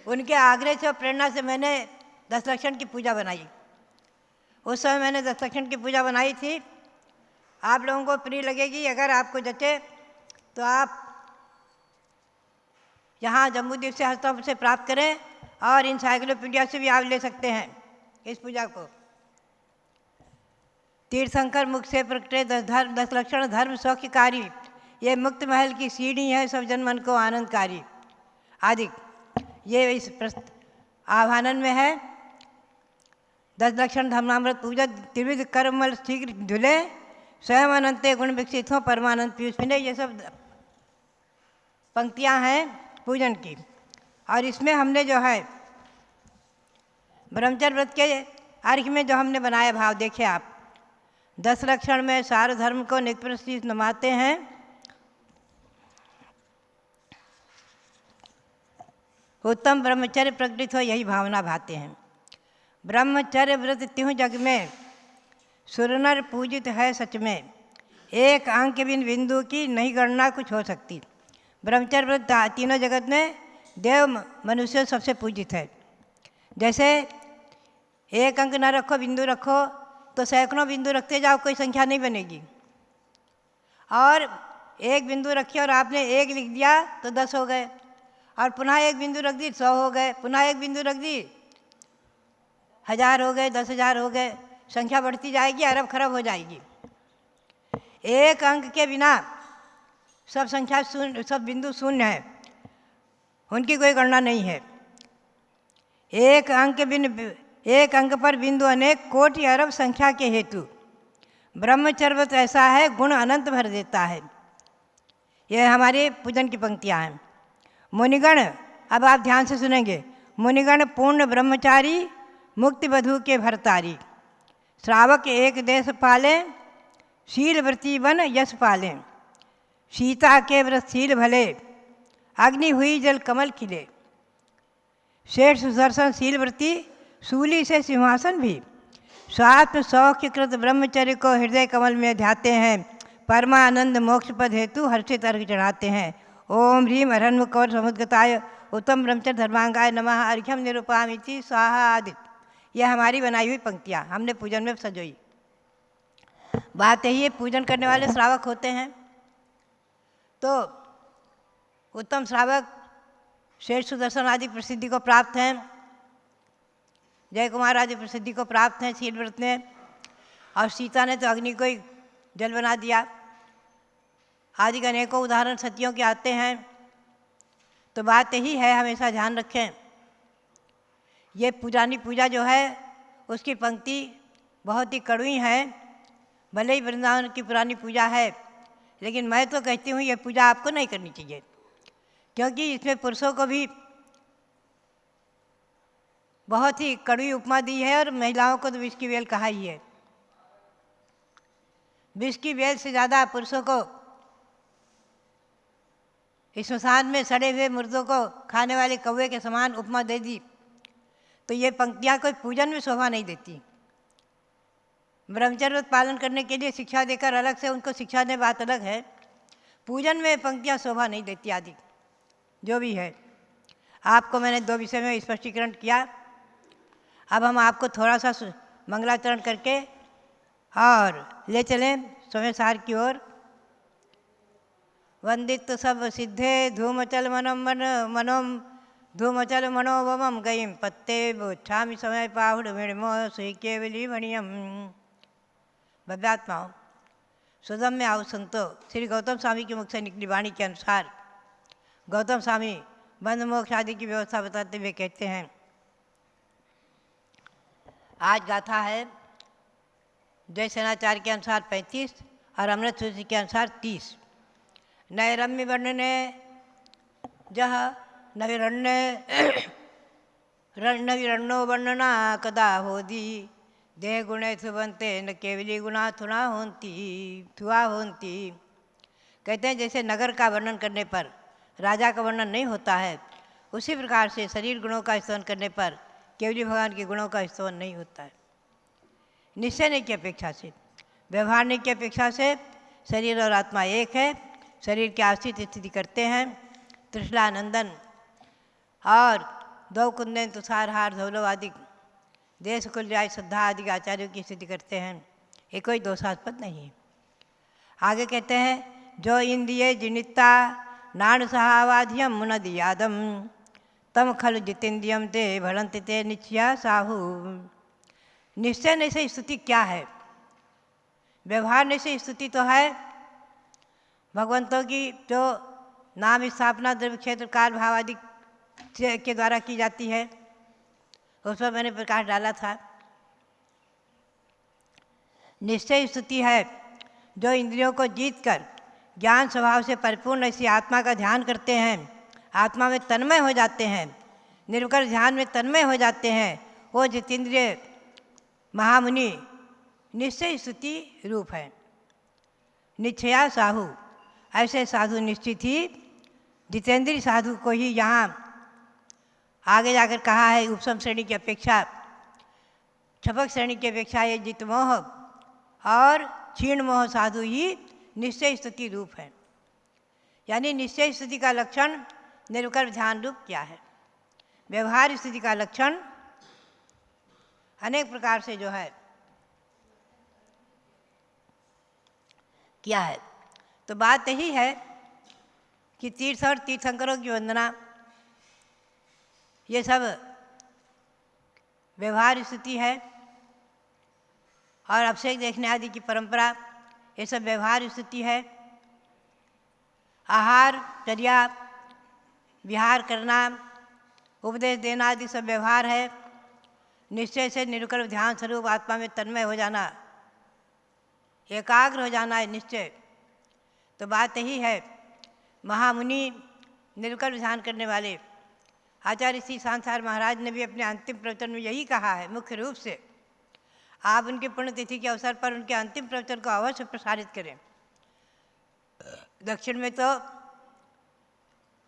उनके आग्रह से और प्रेरणा से मैंने 10 लक्षण की पूजा बनाई। उस समय मैंने 10 लक्षण की पूजा बनाई थी। आप लोगों को प्रिय लगेगी, अगर आपको जचे तो आप यहाँ जम्बूद्वीप से हस्तों से प्राप्त करें और इनसाइक्लोपीडिया से भी आप ले सकते हैं इस पूजा को। तीर्थंकर मुख से प्रकटे 10 लक्षण धर्म सौख्यकारी, ये मुक्त महल की सीढ़ी है सब जन मन को आनंदकारी आदि। ये इस आह्वानन में है। 10 लक्षण धर्मामृत पूजा, त्रिविध कर्मल शीघ्र धुले, स्वयं अनंते गुण विकसित हो परमानंद पीयूष पिने। ये सब पंक्तियाँ हैं पूजन की। और इसमें हमने जो है ब्रह्मचर्य व्रत के अर्घ्य में जो हमने बनाया भाव देखिए आप। 10 लक्षण में सार धर्म को नित्य नमाते हैं। उत्तम ब्रह्मचर्य प्रकटित हो यही भावना भाते हैं। ब्रह्मचर्य व्रत त्यों जग में सुरनर पूजित है सच में, एक अंक बिन बिंदु की नहीं गणना कुछ हो सकती। ब्रह्मचर्य व्रत तीनों जगत में देव मनुष्य सबसे पूजित है। जैसे एक अंक न रखो, बिंदु रखो तो सैकड़ों बिंदु रखते जाओ, कोई संख्या नहीं बनेगी। और एक बिंदु रखी और आपने 1 लिख दिया तो 10 हो गए, और पुनः एक बिंदु रख दी 100 हो गए, पुनः एक बिंदु रख दी 1000 हो गए, 10,000 हो गए, संख्या बढ़ती जाएगी, अरब खरब हो जाएगी। एक अंक के बिना सब संख्या शून्य, सब बिंदु शून्य है, उनकी कोई गणना नहीं है। एक अंक पर बिंदु अनेक कोटि अरब संख्या के हेतु। ब्रह्मचर्य व्रत ऐसा है गुण अनंत भर देता है। यह हमारे पूजन की पंक्तियाँ हैं। मुनिगण, अब आप ध्यान से सुनेंगे। मुनिगण पूर्ण ब्रह्मचारी, मुक्ति बधू के भरतारी, श्रावक एक देश पालें, शील व्रती बन यश पालें, सीता के व्रतशील भले, अग्नि हुई जल कमल खिले, शेष सुदर्शन शील व्रती, शूली से सिंहासन भी, स्वात्म सौख्य कृत ब्रह्मचर्य को हृदय कमल में ध्याते हैं, परमानंद मोक्ष पद हेतु हर्षित अर्घ्य चढ़ाते हैं। ओम ह्रीम अरण्य कौर समुद्गताय उत्तम ब्रह्मचर्य धर्मांगाय नमः अर्घ्यम निरूपामिति स्वाहा आदि। यह हमारी बनाई हुई पंक्तियाँ हमने पूजन में सजोई। बात यही है, पूजन करने वाले श्रावक होते हैं तो उत्तम श्रावक शेष सुदर्शन आदि प्रसिद्धि को प्राप्त हैं, जय कुमार आदि प्रसिद्धि को प्राप्त हैं शील व्रत में। और सीता ने तो अग्नि को ही जल बना दिया। आदि के अनेकों उदाहरण सतियों के आते हैं। तो बात यही है, हमेशा ध्यान रखें, ये पुरानी पूजा जो है उसकी पंक्ति बहुत ही कड़वी है। भले ही वृंदावन की पुरानी पूजा है, लेकिन मैं तो कहती हूँ ये पूजा आपको नहीं करनी चाहिए, क्योंकि इसमें पुरुषों को भी बहुत ही कड़वी उपमा दी है और महिलाओं को तो विष की बेल कहा ही है। विष की बेल से ज़्यादा पुरुषों को इस श्मशान में सड़े हुए मुर्दों को खाने वाले कौवे के समान उपमा दे दी, तो ये पंक्तियाँ कोई पूजन में शोभा नहीं देती। ब्रह्मचर्य पालन करने के लिए शिक्षा देकर अलग से उनको शिक्षा देने बात अलग है, पूजन में पंक्तियाँ शोभा नहीं देती आदि जो भी है। आपको मैंने 2 विषय में स्पष्टीकरण किया। अब हम आपको थोड़ा सा मंगलाचरण करके और ले चलें समय सार की ओर। वंदित सब सिद्धे धूमचल मनोम धूमचल मनोवमम गईम पत्ते बोच्छामि समय पाहुड़ विणमो सुई केवली मणियम। भव्यात्माओं, सुदम में आओ संतो, श्री गौतम स्वामी के मुख से निकली वाणी के अनुसार गौतम स्वामी बंध मोक्ष आदि की व्यवस्था बताते हुए कहते हैं, आज गाथा है जयसेनाचार्य के अनुसार 35 और अमृत सूची के अनुसार 30। नैरम्य वर्णने जह नविरण्यो वर्णना कदा होदी देह गुणे सुबंते न केवली गुणा थुना होती। कहते हैं जैसे नगर का वर्णन करने पर राजा का वर्णन नहीं होता है, उसी प्रकार से शरीर गुणों का स्तवन करने पर केवली भगवान के गुणों का स्तवन नहीं होता है। निश्चय की अपेक्षा से, व्यवहार की अपेक्षा से शरीर और आत्मा एक है। शरीर के आश्रित स्थिति करते हैं। त्रिशला नंदन और 2 कुंदन तुषारहार धौलो आदि देश कुल्याय श्रद्धा आदि आचार्यों की स्थिति करते हैं। ये कोई दोषास्पद नहीं है। आगे कहते हैं, जो इंद्रिय जिनिता नाण सहावाध्यम मुनदियादम तम खलु जितेन्द्रियम ते भड़ंत ते निश्चया साहू। निश्चय से स्तुति क्या है? व्यवहार से स्तुति तो है भगवंतों की जो नाम स्थापना द्रव्य क्षेत्र काल भाव आदि के द्वारा की जाती है, उस पर मैंने प्रकाश डाला था। निश्चय स्तुति है जो इंद्रियों को जीतकर ज्ञान स्वभाव से परिपूर्ण ऐसी आत्मा का ध्यान करते हैं, आत्मा में तन्मय हो जाते हैं, निर्विकल्प ध्यान में तन्मय हो जाते हैं। वो जितेंद्रिय महामुनि निश्चय स्तुति रूप है। निश्चया साहू, ऐसे साधु निश्चित ही जितेंद्रीय साधु को ही यहाँ आगे जाकर कहा है। उपसम श्रेणी की अपेक्षा, छपक श्रेणी की अपेक्षा ये जितमोह और क्षीण मोह साधु ही निश्चय स्तुति रूप है। यानी निश्चय स्तुति का लक्षण निर्विकल्प ध्यान रूप क्या है? व्यवहार स्थिति का लक्षण अनेक प्रकार से जो है क्या है? तो बात यही है कि तीर्थ और तीर्थंकरों की वंदना, ये सब व्यवहार स्थिति है, और अभिषेक देखने आदि की परंपरा, ये सब व्यवहार स्थिति है। आहार चर्या, विहार करना, उपदेश देना आदि सब व्यवहार है। निश्चय से निर्विकल्प ध्यान स्वरूप आत्मा में तन्मय हो जाना, एकाग्र हो जाना है निश्चय। तो बात यही है, महामुनि निर्विकल्प ध्यान करने वाले आचार्य श्री सांसार महाराज ने भी अपने अंतिम प्रवचन में यही कहा है। मुख्य रूप से आप उनके पुण्यतिथि के अवसर पर उनके अंतिम प्रवचन को अवश्य प्रसारित करें। दक्षिण में तो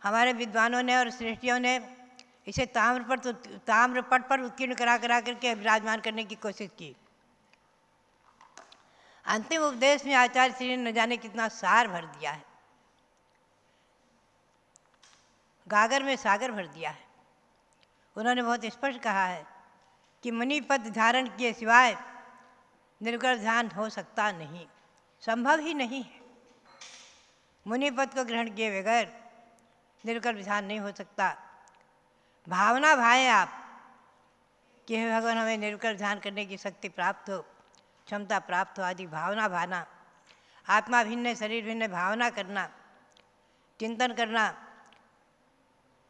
हमारे विद्वानों ने और श्रेष्ठियों ने इसे ताम्रपट पर उत्कीर्ण करा करके विराजमान करने की कोशिश की। अंतिम उपदेश में आचार्य श्री ने न जाने कितना सार भर दिया है, गागर में सागर भर दिया है। उन्होंने बहुत स्पष्ट कहा है कि मुनि पद धारण किए सिवाय निर्विकल्प ध्यान हो सकता नहीं, संभव ही नहीं है। मुनि पद को ग्रहण किए बगैर निर्विकल्प ध्यान नहीं हो सकता। भावना भाएं आप कि हे भगवान हमें निर्विकल्प ध्यान करने की शक्ति प्राप्त हो, क्षमता प्राप्त हो आदि भावना भाना। आत्मा भिन्न शरीर भिन्न भावना करना, चिंतन करना,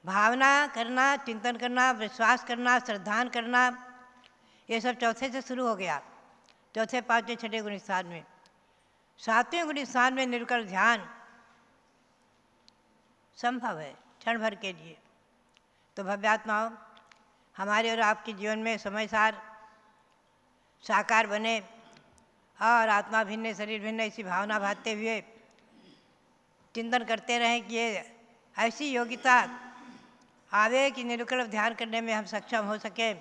भावना करना, चिंतन करना, विश्वास करना, श्रद्धान करना, ये सब चौथे से शुरू हो गया। चौथे, पाँचवें, छठे गुण स्थान में। सातवें गुण स्थान में निर्विकल्प ध्यान संभव है क्षण भर के लिए। तो भव्यात्माओं, हमारे और आपके जीवन में समय सार साकार बने और आत्मा भिन्न शरीर भिन्न ऐसी भावना भाते हुए चिंतन करते रहें कि ये ऐसी योग्यता आवे कि निर्विकल्प ध्यान करने में हम सक्षम हो सके।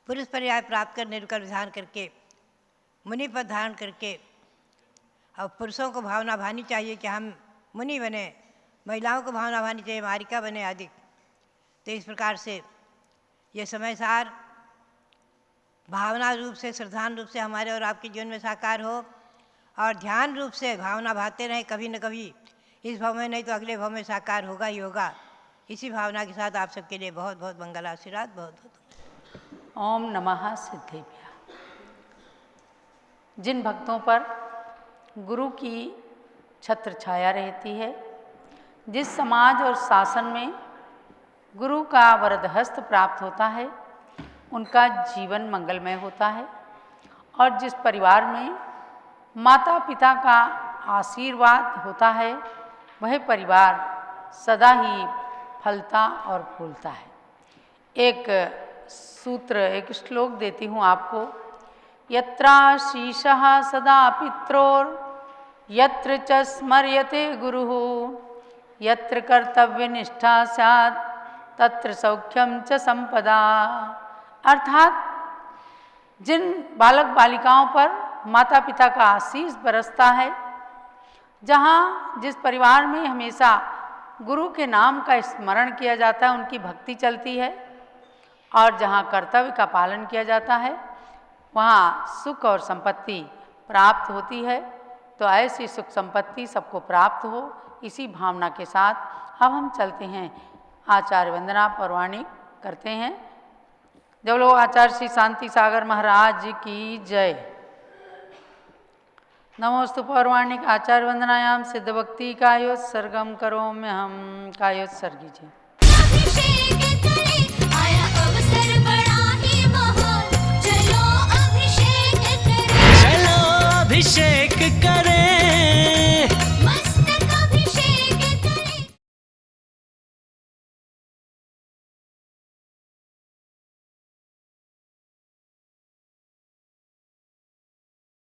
पुरुष पर्याय प्राप्त कर निर्विकल्प ध्यान करके, मुनि पद धारण करके, और पुरुषों को भावना भानी चाहिए कि हम मुनि बने महिलाओं को भावना भानी चाहिए, मारिका बने अधिक। तो इस प्रकार से ये समय सार भावना रूप से, श्रद्धान रूप से हमारे और आपके जीवन में साकार हो, और ध्यान रूप से भावना भाते रहें कभी न कभी, इस भाव में नहीं तो अगले भाव में साकार होगा ही होगा। इसी भावना के साथ आप सबके लिए बहुत बहुत मंगल आशीर्वाद। बहुत बहुत ओम नमः सिद्धेभ्य। जिन भक्तों पर गुरु की छत्र छाया रहती है, जिस समाज और शासन में गुरु का वरद हस्त प्राप्त होता है, उनका जीवन मंगलमय होता है। और जिस परिवार में माता पिता का आशीर्वाद होता है, वह परिवार सदा ही फलता और फूलता है। एक सूत्र, एक श्लोक देती हूँ आपको। यत्राशीषः सदा पित्रोर यत्र च स्मर्यते गुरुः यत्र कर्तव्यनिष्ठा स्यात् तत्र सौख्यम च संपदा। अर्थात जिन बालक बालिकाओं पर माता पिता का आशीष बरसता है, जहाँ जिस परिवार में हमेशा गुरु के नाम का स्मरण किया जाता है, उनकी भक्ति चलती है, और जहाँ कर्तव्य का पालन किया जाता है, वहाँ सुख और संपत्ति प्राप्त होती है। तो ऐसी सुख संपत्ति सबको प्राप्त हो, इसी भावना के साथ अब हम चलते हैं, आचार्य वंदना पौराणिक करते हैं। जब लोग आचार्य श्री शांति सागर महाराज जी की जय। नमोस्तु पौराणिक आचार्य वंदनायाम सिद्ध भक्ति कायोत्सर्गम करोम्यहम कायोत्सर्गी जी।